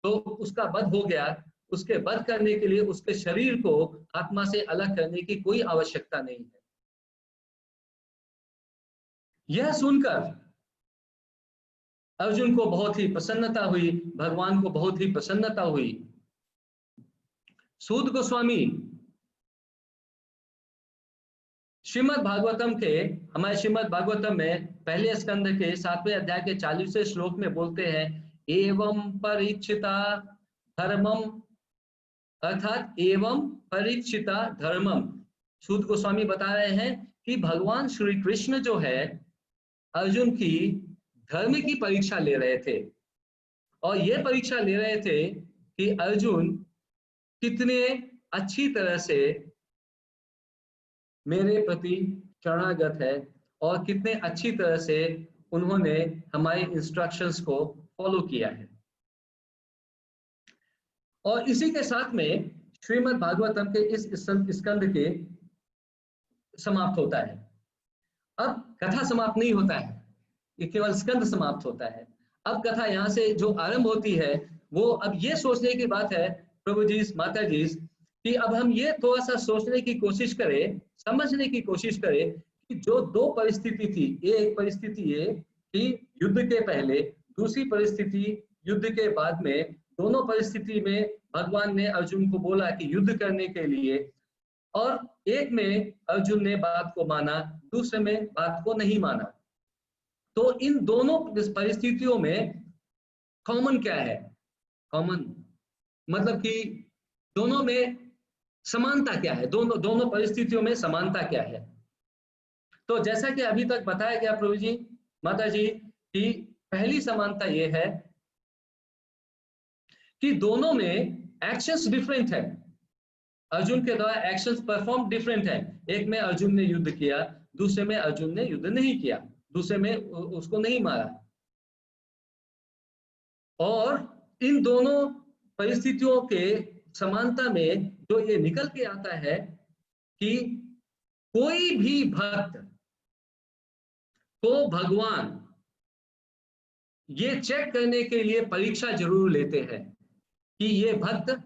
S1: तो उसका वध हो गया। उसके वध करने के लिए उसके शरीर को आत्मा से अलग करने की कोई आवश्यकता नहीं है। यह सुनकर अर्जुन को बहुत ही प्रसन्नता हुई, भगवान को बहुत ही प्रसन्नता हुई। सूत गोस्वामी श्रीमद् भागवतम के, हमारे श्रीमद् भागवतम में पहले स्कंद के 7वें अध्याय के 40वें श्लोक में बोलते हैं, एवं परीक्षिता धर्मम, अर्थात एवं परीक्षिता धर्मम। सूत गोस्वामी बता रहे हैं कि भगवान श्री कृष्ण जो है अर्जुन की धर्म की परीक्षा ले रहे थे, और यह परीक्षा ले रहे थे कि अर्जुन कितने अच्छी तरह से मेरे प्रति शरणागत है और कितने अच्छी तरह से उन्होंने हमारे इंस्ट्रक्शंस को फॉलो किया है। और इसी के साथ में श्रीमद् भागवतम के इस स्कंद के समाप्त होता है। अब कथा समाप्त नहीं होता है, ये केवल स्कंद समाप्त होता है। अब कथा यहाँ से जो आरंभ होती है वो अब ये सोचने की बात है, प्रभु जी, माता जी, कि अब हम ये थोड़ा सा सोचने की कोशिश करें, समझने की कोशिश करें कि जो दो परिस्थिति थी, एक परिस्थिति ये कि युद्ध के पहले, दूसरी परिस्थिति युद्ध के बाद में, दोनों परिस्थिति में भगवान ने अर्जुन को बोला कि युद्ध करने के लिए, और एक में अर्जुन ने बात को माना, दूसरे में बात को नहीं माना। तो इन दोनों परिस्थितियों में कॉमन क्या है? कॉमन मतलब कि दोनों में समानता क्या है? दोनों परिस्थितियों में समानता क्या है? तो जैसा कि अभी तक बताया गया प्रभु जी, माता जी, कि पहली समानता यह है कि दोनों में एक्शंस डिफरेंट है। अर्जुन के द्वारा एक्शंस परफॉर्म डिफरेंट है। एक में अर्जुन ने युद्ध किया, दूसरे में अर्जुन ने युद्ध नहीं किया, दूसरे में उसको नहीं मारा। और इन दोनों परिस्थितियों के समानता में जो ये निकल के आता है कि कोई भी भक्त को भगवान ये चेक करने के लिए परीक्षा जरूर लेते हैं कि ये भक्त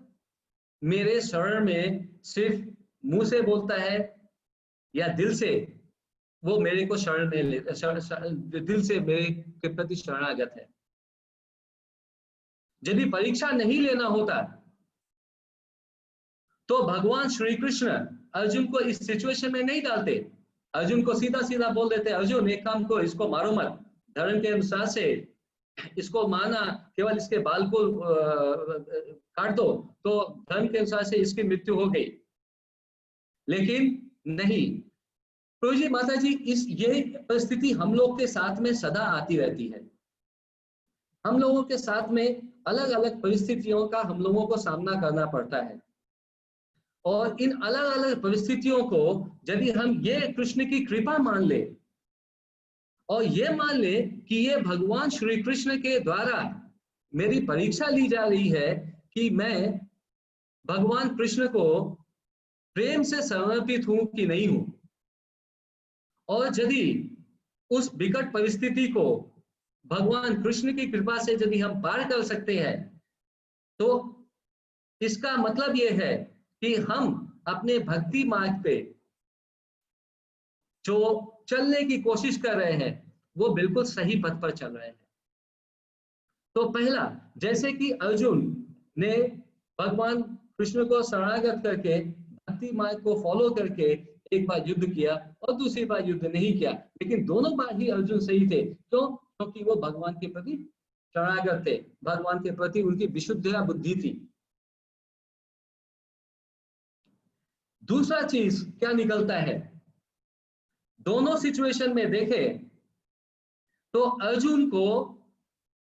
S1: मेरे शरण में सिर्फ मुंह से बोलता है या दिल से वो मेरे को शरण में दिल से मेरे के प्रति शरणागत है। यदि परीक्षा नहीं लेना होता तो भगवान श्री कृष्ण अर्जुन को इस सिचुएशन में नहीं डालते। अर्जुन को सीधा सीधा बोल देते, अर्जुन एक काम को, इसको मारो मत, धर्म के अनुसार से इसको माना, केवल इसके बाल को काट दो तो धर्म के अनुसार से इसकी मृत्यु हो गई। लेकिन नहीं। प्रभु जी, माता जी, ये परिस्थिति हम लोग के साथ में सदा आती रहती है। हम लोगों के साथ में अलग अलग परिस्थितियों का हम लोगों को सामना करना पड़ता है, और इन अलग अलग परिस्थितियों को यदि हम ये कृष्ण की कृपा मान ले और ये मान ले कि ये भगवान श्री कृष्ण के द्वारा मेरी परीक्षा ली जा रही है कि मैं भगवान कृष्ण को प्रेम से समर्पित हूं कि नहीं हूं, और यदि उस विकट परिस्थिति को भगवान कृष्ण की कृपा से यदि हम पार कर सकते हैं, तो इसका मतलब यह है कि हम अपने भक्ति मार्ग पे जो चलने की कोशिश कर रहे हैं वो बिल्कुल सही पथ पर चल रहे हैं। तो पहला, जैसे कि अर्जुन ने भगवान कृष्ण को शरणागत करके भक्ति मार्ग को फॉलो करके एक बार युद्ध किया और दूसरी बार युद्ध नहीं किया, लेकिन दोनों बार ही अर्जुन सही थे। क्यों? क्योंकि वो भगवान के प्रति शरणागत थे, भगवान के प्रति उनकी विशुद्ध बुद्धि थी। दूसरा चीज क्या निकलता है, दोनों सिचुएशन में देखें तो अर्जुन को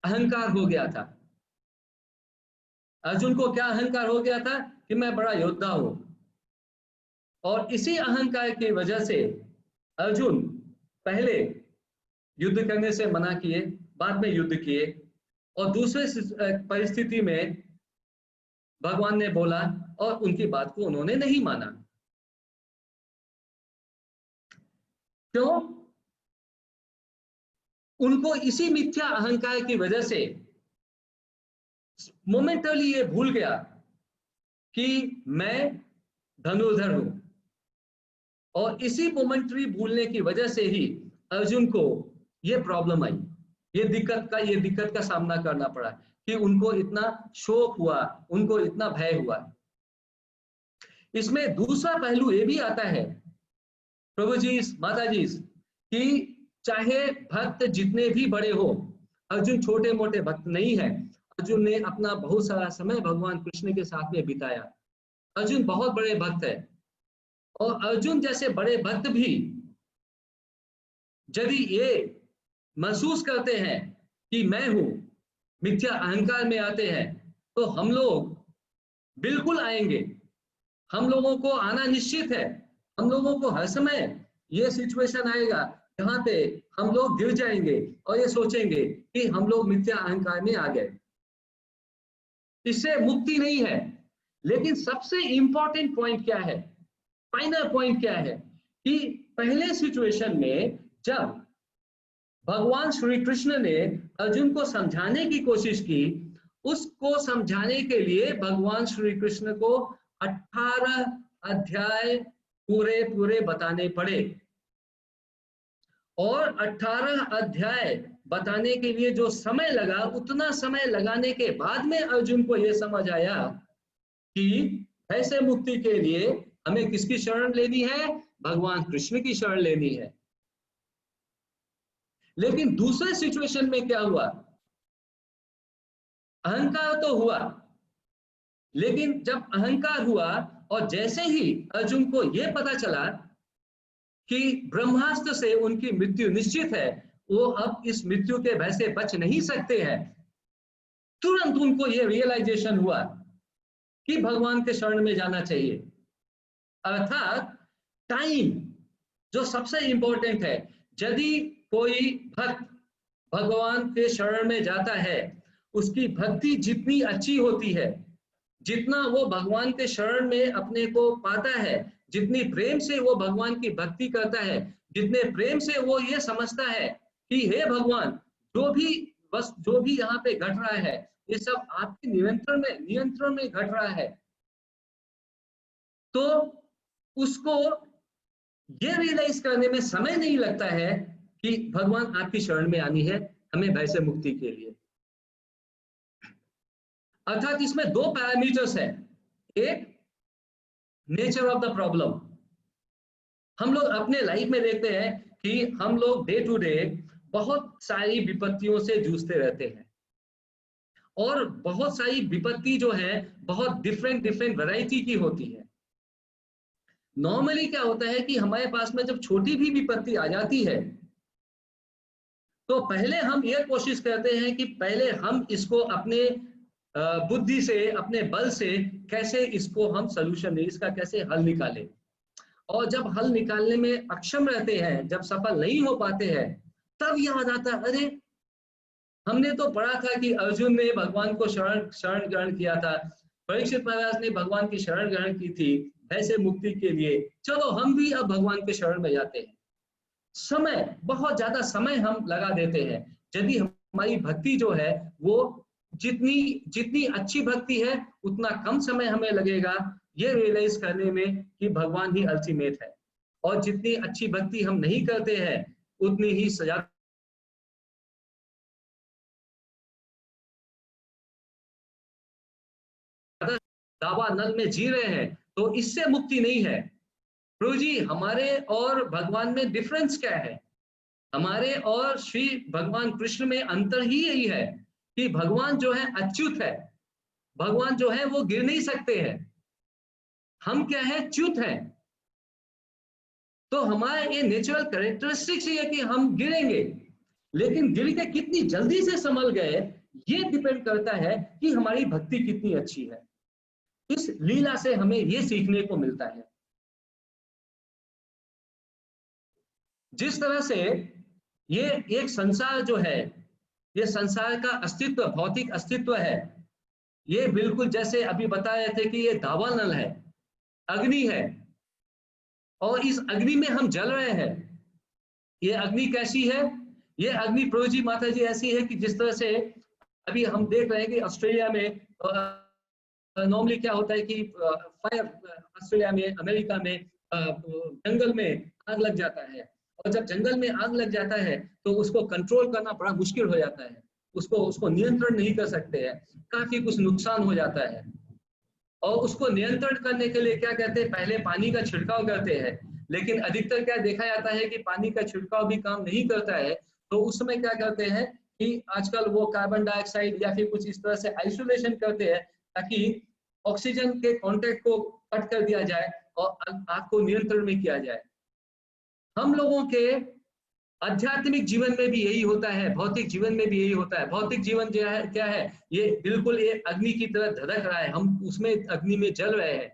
S1: अहंकार हो गया था। अर्जुन को क्या अहंकार हो गया था कि मैं बड़ा योद्धा हूं, और इसी अहंकार की वजह से अर्जुन पहले युद्ध करने से मना किए, बाद में युद्ध किए, और दूसरे परिस्थिति में भगवान ने बोला और उनकी बात को उन्होंने नहीं माना। क्यों? उनको इसी मिथ्या अहंकार की वजह से मोमेंटली ये भूल गया कि मैं धनुर्धर हूं, और इसी मोमेंटरी भूलने की वजह से ही अर्जुन को ये प्रॉब्लम आई, ये दिक्कत का सामना करना पड़ा कि उनको इतना शोक हुआ, उनको इतना भय हुआ। इसमें दूसरा पहलू ये भी आता है प्रभु जी, माता जी, कि चाहे भक्त जितने भी बड़े हो, अर्जुन छोटे मोटे भक्त नहीं है। अर्जुन ने अपना बहुत सारा समय भगवान कृष्ण के साथ में बिताया। अर्जुन बहुत बड़े भक्त है, और अर्जुन जैसे बड़े भक्त भी यदि ये महसूस करते हैं कि मैं हूं, मिथ्या अहंकार में आते हैं, तो हम लोग बिल्कुल आएंगे। हम लोगों को आना निश्चित है। हम लोगों को हर समय ये सिचुएशन आएगा जहां पे हम लोग गिर जाएंगे और ये सोचेंगे कि हम लोग मिथ्या अहंकार में आ गए। इससे मुक्ति नहीं है। लेकिन सबसे इंपॉर्टेंट पॉइंट क्या है, फाइनल पॉइंट क्या है, कि पहले सिचुएशन में जब भगवान श्री कृष्ण ने अर्जुन को समझाने की कोशिश की, उसको समझाने के लिए भगवान श्री कृष्ण को 18 अध्याय पूरे बताने पड़े, और 18 अध्याय बताने के लिए जो समय लगा, उतना समय लगाने के बाद में अर्जुन को यह समझ आया कि ऐसे मुक्ति के लिए हमें किसकी शरण लेनी है? भगवान कृष्ण की शरण लेनी है। लेकिन दूसरे सिचुएशन में क्या हुआ? अहंकार तो हुआ, लेकिन जब अहंकार हुआ और जैसे ही अर्जुन को यह पता चला कि ब्रह्मास्त्र से उनकी मृत्यु निश्चित है, वो अब इस मृत्यु के भय से बच नहीं सकते हैं, तुरंत उनको यह रियलाइजेशन हुआ कि भगवान के शरण में जाना चाहिए। अर्थात टाइम जो सबसे इंपॉर्टेंट है। यदि कोई भक्त भगवान के शरण में जाता है, उसकी भक्ति जितनी अच्छी होती है, जितना वो भगवान के शरण में अपने को पाता है, जितनी प्रेम से वो भगवान की भक्ति करता है, जितने प्रेम से वो ये समझता है कि हे भगवान, जो भी यहाँ पे घट रहा है, ये सब आपके नियंत्रण में घट रहा है, तो उसको ये रियलाइज करने में समय नहीं लगता है कि भगवान आपकी शरण में आनी है हमें भय से मुक्ति के लिए। अर्थात इसमें दो पैरामीटर्स है। एक, नेचर ऑफ द प्रॉब्लम। हम लोग अपने लाइफ में देखते हैं कि हम लोग डे टू डे बहुत सारी विपत्तियों से जूझते रहते हैं, और बहुत सारी विपत्ति जो है बहुत डिफरेंट वैरायटी की होती है। नॉर्मली क्या होता है कि हमारे पास में जब छोटी भी विपत्ति आ जाती है तो पहले हम ये कोशिश करते हैं कि पहले हम इसको अपने बुद्धि से, अपने बल से कैसे इसको हम सलूशन इसका कैसे हल निकालें। और जब हल निकालने में अक्षम रहते हैं, जब सफल नहीं हो पाते हैं, तब याद आता है अरे हमने तो पढ़ा था कि अर्जुन ने भगवान को शरण ग्रहण किया था, परीक्षित महाराज ने भगवान की शरण ग्रहण की थी ऐसे मुक्ति के लिए, चलो हम भी अब भगवान के शरण में जाते हैं। समय, बहुत ज्यादा समय हम लगा देते हैं। यदि हमारी भक्ति जो है वो जितनी जितनी अच्छी भक्ति है उतना कम समय हमें लगेगा ये रियलाइज करने में कि भगवान ही अल्टीमेट है। और जितनी अच्छी भक्ति हम नहीं करते हैं उतनी ही सजा दावा नल में जी रहे हैं तो इससे मुक्ति नहीं है। प्रभु जी हमारे और भगवान में डिफरेंस क्या है? हमारे और श्री भगवान कृष्ण में अंतर ही यही है कि भगवान जो है अच्युत है, भगवान जो है वो गिर नहीं सकते हैं, हम क्या है च्युत हैं। तो हमारा ये नेचुरल कैरेक्टरिस्टिक्स है कि हम गिरेंगे, लेकिन गिर के कितनी जल्दी से संभल गए ये डिपेंड करता है कि हमारी भक्ति कितनी अच्छी है। इस लीला से हमें ये सीखने को मिलता है। जिस तरह से ये एक संसार जो है, ये संसार का अस्तित्व, भौतिक अस्तित्व है, ये बिल्कुल जैसे अभी बता रहे थे कि ये दावानल है, अग्नि है, और इस अग्नि में हम जल रहे हैं। ये अग्नि कैसी है? ये अग्नि प्रभु जी माता जी ऐसी है कि जिस तरह से अभी हम देख रहे हैं कि ऑस्ट्रेलिया में नॉर्मली क्या होता है कि फायर, ऑस्ट्रेलिया में, अमेरिका में जंगल में आग लग जाता है, और जब जंगल में आग लग जाता है तो उसको कंट्रोल करना बड़ा मुश्किल हो जाता है, उसको नियंत्रण नहीं कर सकते हैं, काफी कुछ नुकसान हो जाता है। और उसको नियंत्रण करने के लिए क्या कहते हैं, पहले पानी का छिड़काव करते हैं, लेकिन अधिकतर क्या देखा जाता है कि पानी का छिड़काव भी काम नहीं करता है। तो उस समय क्या करते हैं कि आजकल वो कार्बन डाइऑक्साइड या फिर कुछ इस तरह से आइसोलेशन करते हैं ताकि ऑक्सीजन के कांटेक्ट को कट कर दिया जाए और आग को नियंत्रण में किया जाए। हम लोगों के आध्यात्मिक जीवन में भी यही होता है, भौतिक जीवन में भी यही होता है। भौतिक जीवन जो है क्या है, ये बिल्कुल ये अग्नि की तरह धधक रहा है, हम उसमें अग्नि में जल रहे हैं,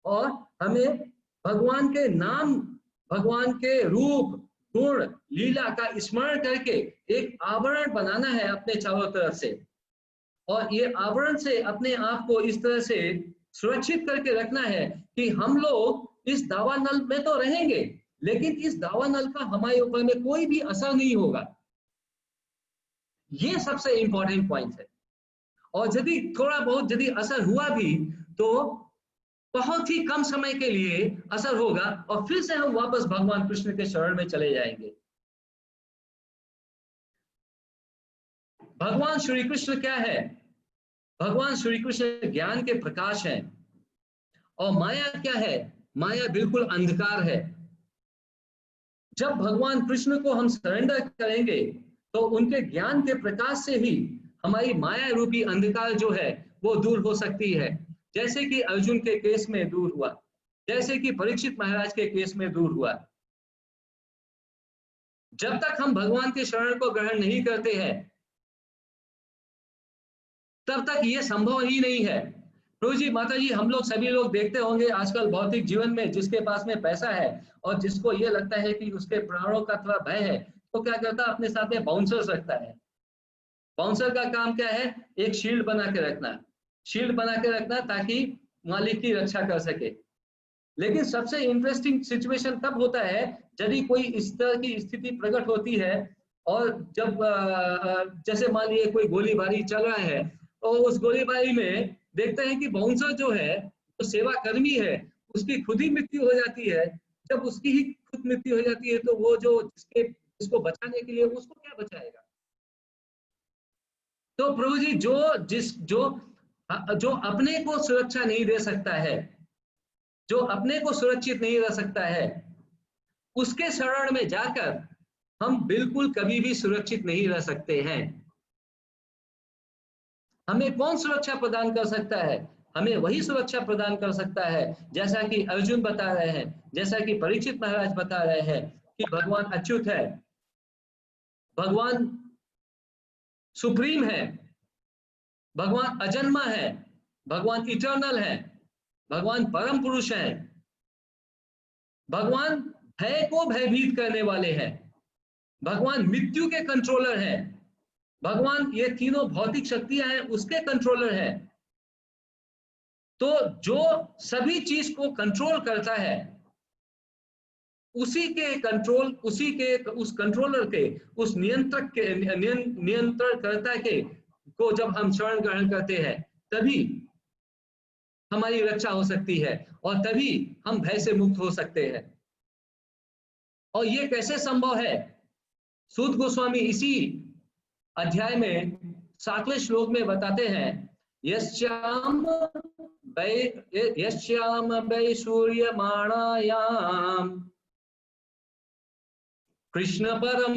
S1: और हमें भगवान के नाम, भगवान के रूप, गुण, लीला का स्मरण करके एक आवरण बनाना है अपने चारों तरफ से, और ये आवरण से अपने आप को इस तरह से सुरक्षित करके रखना है कि हम लोग इस दावानल में तो रहेंगे, लेकिन इस दावानल का हमारे ऊपर में कोई भी असर नहीं होगा। ये सबसे इंपॉर्टेंट पॉइंट है। और यदि थोड़ा बहुत यदि असर हुआ भी तो बहुत ही कम समय के लिए असर होगा, और फिर से हम वापस भगवान कृष्ण के शरण में चले जाएंगे। भगवान श्री कृष्ण क्या है? भगवान श्री कृष्ण ज्ञान के प्रकाश हैं, और माया क्या है? माया बिल्कुल अंधकार है। जब भगवान कृष्ण को हम सरेंडर करेंगे तो उनके ज्ञान के प्रकाश से ही हमारी माया रूपी अंधकार जो है वो दूर हो सकती है, जैसे कि अर्जुन के केस में दूर हुआ, जैसे कि परीक्षित महाराज के केस में दूर हुआ। जब तक हम भगवान के शरण को ग्रहण नहीं करते हैं तब तक ये संभव ही नहीं है। प्रभु जी माता जी, हम लोग सभी लोग देखते होंगे आजकल भौतिक जीवन में जिसके पास में पैसा है और जिसको ये लगता है कि उसके प्राणों का थोड़ा भय है, तो क्या करता है, अपने साथ में बाउंसर्स रखता है। बाउंसर का काम क्या है? एक शील्ड बना के रखना, शील्ड बना के रखना ताकि मालिक की रक्षा कर सके। लेकिन सबसे इंटरेस्टिंग सिचुएशन तब होता है यदि कोई इस तरह की स्थिति प्रकट होती है, और जब जैसे मान लीजिए कोई गोलीबारी चल रहा है, तो उस गोलीबारी में देखते हैं कि बाउंसर जो है, जो सेवा कर्मी है, उसकी खुद ही मृत्यु हो जाती है। जब उसकी ही खुद मृत्यु हो जाती है तो वो जो जिसको बचाने के लिए, उसको क्या बचाएगा? तो प्रभु जी जो अपने को सुरक्षा नहीं दे सकता है, जो अपने को सुरक्षित नहीं रह सकता है, उसके शरण में जाकर हम बिल्कुल कभी भी सुरक्षित नहीं रह सकते हैं। हमें कौन सुरक्षा प्रदान कर सकता है? हमें वही सुरक्षा प्रदान कर सकता है जैसा कि अर्जुन बता रहे हैं, जैसा कि परीक्षित महाराज बता रहे हैं कि भगवान अच्युत है, भगवान सुप्रीम है, भगवान अजन्मा है, भगवान इटर्नल है, भगवान परम पुरुष है, भगवान भय को भयभीत करने वाले हैं, भगवान मृत्यु के कंट्रोलर हैं, भगवान ये तीनों भौतिक शक्तियां हैं उसके कंट्रोलर हैं। तो जो सभी चीज को कंट्रोल करता है, उसी के कंट्रोल, उसी के उस कंट्रोलर के, उस नियंत्रक के, नियंत्रणकर्ता के को जब हम शरण ग्रहण करते हैं तभी हमारी रक्षा हो सकती है और तभी हम भय से मुक्त हो सकते हैं। और ये कैसे संभव है? सूत गोस्वामी इसी अध्याय में 7वें श्लोक में बताते हैं, यस्याम वै सूर्यमाणायाम कृष्णे परम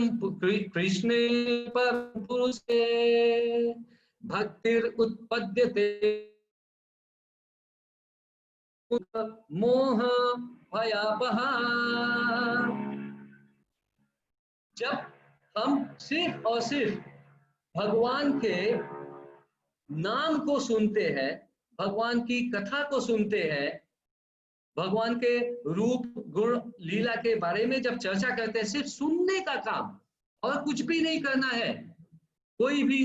S1: पुरुषे भक्तिर उत्पद्यते मोह भयापहा। जब हम सिर्फ और सिर्फ भगवान के नाम को सुनते हैं, भगवान की कथा को सुनते हैं, भगवान के रूप गुण लीला के बारे में जब चर्चा करते हैं, सिर्फ सुनने का काम और कुछ भी नहीं करना है, कोई भी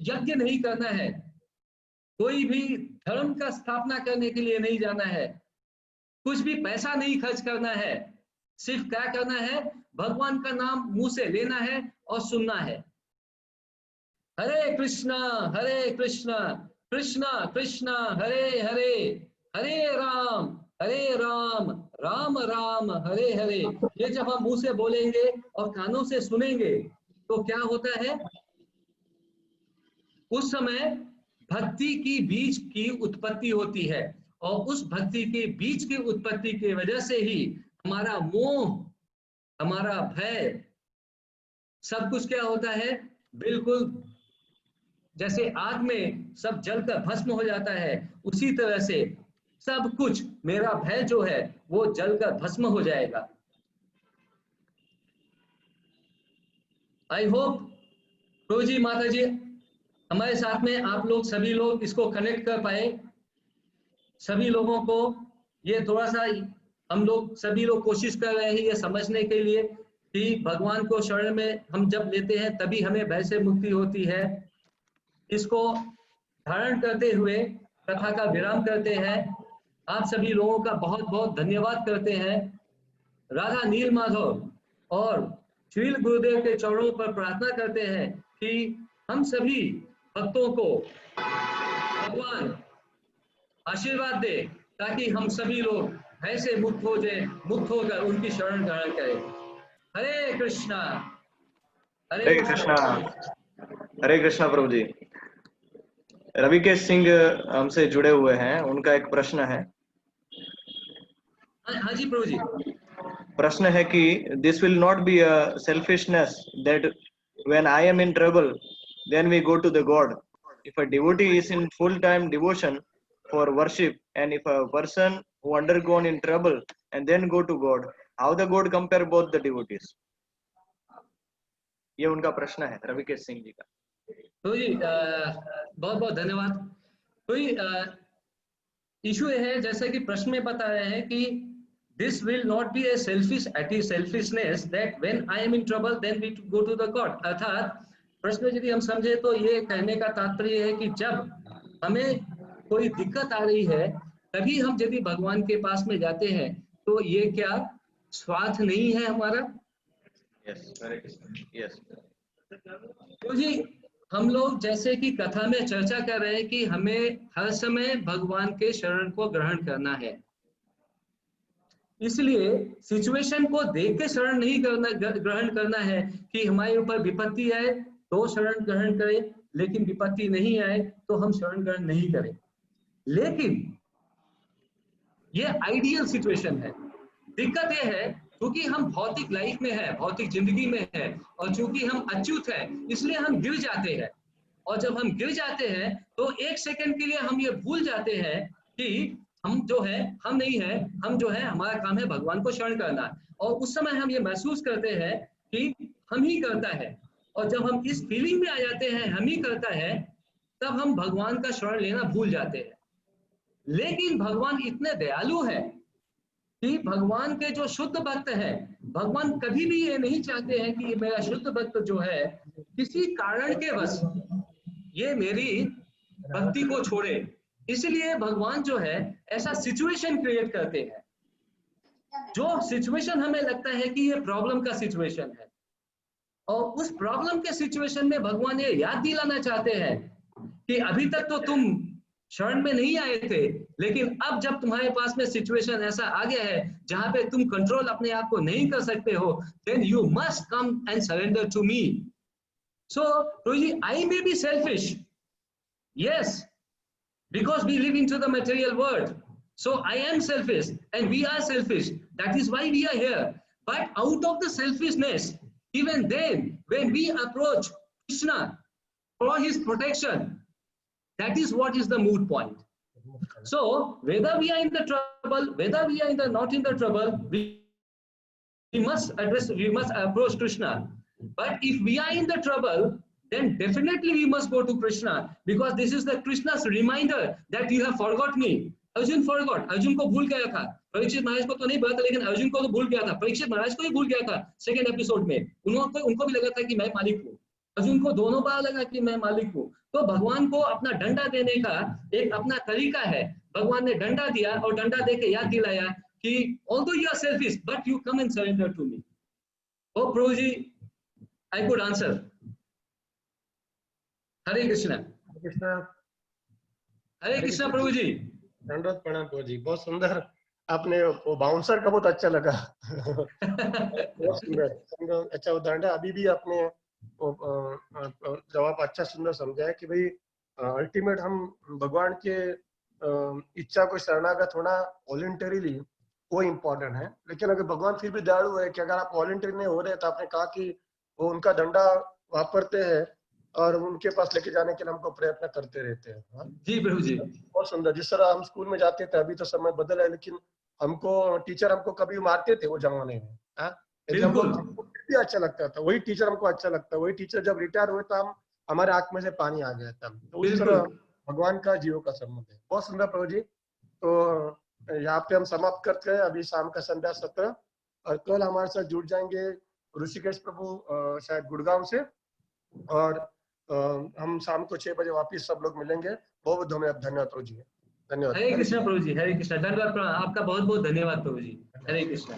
S1: यज्ञ नहीं करना है, कोई भी धर्म का स्थापना करने के लिए नहीं जाना है, कुछ भी पैसा नहीं खर्च करना है, सिर्फ क्या करना है? भगवान का नाम मुंह से लेना है और सुनना है। हरे कृष्णा कृष्णा कृष्णा हरे हरे, हरे राम राम राम हरे हरे। ये जब हम मुंह से बोलेंगे और कानों से सुनेंगे तो क्या होता है? उस समय भक्ति की बीज की उत्पत्ति होती है और उस भक्ति के बीज की उत्पत्ति की वजह से ही हमारा मोह, हमारा भय, सब कुछ क्या होता है? बिल्कुल जैसे आग में सब जलकर भस्म हो जाता है, उसी तरह से सब कुछ, मेरा भय जो है वो जलकर भस्म हो जाएगा। आई होप प्रभु जी, माता जी, हमारे साथ में आप लोग सभी लोग इसको कनेक्ट कर पाए। सभी लोगों को ये थोड़ा सा हम लोग सभी लोग कोशिश कर रहे हैं ये समझने के लिए कि भगवान को शरण में हम जब लेते हैं तभी हमें भय से मुक्ति होती है। इसको धारण करते हुए कथा का विराम करते हैं। आप सभी लोगों का बहुत बहुत धन्यवाद करते हैं। राधा नील माधव और श्रील गुरुदेव के चरणों पर प्रार्थना करते हैं कि हम सभी भक्तों को भगवान आशीर्वाद दे ताकि हम सभी लोग भय से मुक्त हो जाए, मुक्त होकर उनकी शरण ग्रहण करें। हरे कृष्णा
S2: हरे कृष्णा। हरे कृष्णा प्रभु जी। रविकेश सिंह हमसे जुड़े हुए हैं, उनका एक प्रश्न है।
S1: हाँ जी प्रभु जी।
S2: प्रश्न है कि this will not be a selfishness that when I am in trouble then we go to the god. If a devotee is in full time devotion for worship, and if a person who undergone in trouble and then go to God, how the God compare both the devotees? ये उनका प्रश्न है रविकेश सिंह जी का।
S1: तो जी बहुत बहुत धन्यवाद। तो इशू है जैसे कि प्रश्न में बता रहे हैं कि this will not be a selfishness that when I am in trouble then we go to the God। अर्थात प्रश्न यदि हम समझे तो ये कहने का तात्पर्य है कि जब हमें कोई दिक्कत आ रही है तभी हम यदि भगवान के पास में जाते हैं तो ये क्या स्वार्थ नहीं है हमारा?
S2: यस।
S1: तो जी हम लोग जैसे कि कथा में चर्चा कर रहे हैं कि हमें हर समय भगवान के शरण को ग्रहण करना है, इसलिए सिचुएशन को देख के शरण नहीं ग्रहण करना है कि हमारे ऊपर विपत्ति आए तो शरण ग्रहण करें, लेकिन विपत्ति नहीं आए तो हम शरण ग्रहण नहीं करें। लेकिन ये आइडियल सिचुएशन है। दिक्कत ये है क्योंकि हम भौतिक लाइफ में है, भौतिक जिंदगी में है और चूंकि हम अच्युत है इसलिए हम गिर जाते हैं। और जब हम गिर जाते हैं तो एक सेकंड के लिए हम ये भूल जाते हैं कि हम जो है हम नहीं है, हम जो है हमारा काम है भगवान को शरण करना, और उस समय हम ये महसूस करते हैं कि हम ही करता है, और जब हम इस फीलिंग में आ जाते हैं हम ही करता है, तब हम भगवान का शरण लेना भूल जाते हैं। लेकिन भगवान इतने दयालु है कि भगवान के जो शुद्ध भक्त है, भगवान कभी भी ये नहीं चाहते हैं कि मेरा शुद्ध भक्त जो है किसी कारण के वश ये मेरी भक्ति को छोड़े। इसलिए भगवान जो है ऐसा सिचुएशन क्रिएट करते हैं, जो सिचुएशन हमें लगता है कि ये प्रॉब्लम का सिचुएशन है, और उस प्रॉब्लम के सिचुएशन में भगवान ये याद दिलाना चाहते हैं कि अभी तक तो तुम शरण में नहीं आए थे, लेकिन अब जब तुम्हारे पास में सिचुएशन ऐसा आ गया है जहां पे तुम कंट्रोल अपने आप को नहीं कर सकते हो, then you must come and surrender to me. So प्रभु, I may be selfish, yes, because we live into the material world, so I am selfish and we are selfish, that is why we are here. But out of the selfishness, even then when we approach Krishna for his protection, that is what is the moot point. So whether we are in the trouble, whether we are in the not in the trouble, we must approach Krishna. But if we are in the trouble, then definitely we must go to Krishna, because this is the Krishna's reminder that you have forgot me. Arjun forgot, Arjun को भूल गया था, परीक्षित महाराज को तो नहीं पता था, लेकिन अर्जुन को तो भूल गया था, परीक्षित महाराज को ही भूल गया था। सेकंड एपिसोड में उनको भी लगा था कि मैं मालिक हूँ, अर्जुन को दोनों बार लगा कि मैं मालिक हूँ। तो भगवान को अपना डंडा देने का एक अपना तरीका है, भगवान ने डंडा दिया और डंडा देके याद दिलाया कि although you are selfish, but you come and surrender to me. Oh Prabhuji, I could answer. हरे कृष्णा।
S3: कृष्णा,
S1: हरे कृष्णा प्रभु जी।
S3: दंडवत प्रणाम प्रभु जी, बहुत सुंदर आपने वो बाउंसर का बहुत अच्छा लगा। बहुत सुंदर, अच्छा उदाहरण है। अभी भी आपने जवाब अच्छा सुंदर समझा है कि भाई अल्टीमेट हम भगवान के इच्छा को शरणागत होना वॉलंटरीली वो इम्पोर्टेंट है। लेकिन अगर भगवान फिर भी दयालु है कि अगर आप वॉलंटरी नहीं हो रहे, तो आपने कहा कि वो उनका डंडा वापरते हैं और उनके पास लेके जाने के लिए हमको प्रयत्न करते रहते हैं।
S1: जी प्रभु जी,
S3: बहुत सुंदर। जिस तरह हम स्कूल में जाते थे, अभी तो समय बदल है, लेकिन हमको टीचर हमको कभी मारते थे वो जमाने में, हमको भी अच्छा लगता था। वही टीचर हमको अच्छा लगता है, वही टीचर जब रिटायर हुए तो हम हमारे आंख में से पानी आ गया था। तो उस तरह भगवान का जीवों का संबंध है। बहुत सुंदर प्रभु जी। तो यहाँ पे हम समाप्त करते हैं अभी शाम का संध्या सत्र, और कल हमारे साथ जुड़ जाएंगे ऋषिकेश प्रभु शायद गुड़गांव से, और हम शाम को 6 बजे वापिस सब लोग मिलेंगे। बहुत धन्यवाद प्रभु जी, धन्यवाद।
S1: हरे कृष्णा प्रभु जी, हरे कृष्णा, धन्यवाद, आपका बहुत बहुत धन्यवाद प्रभु जी। हरे कृष्णा।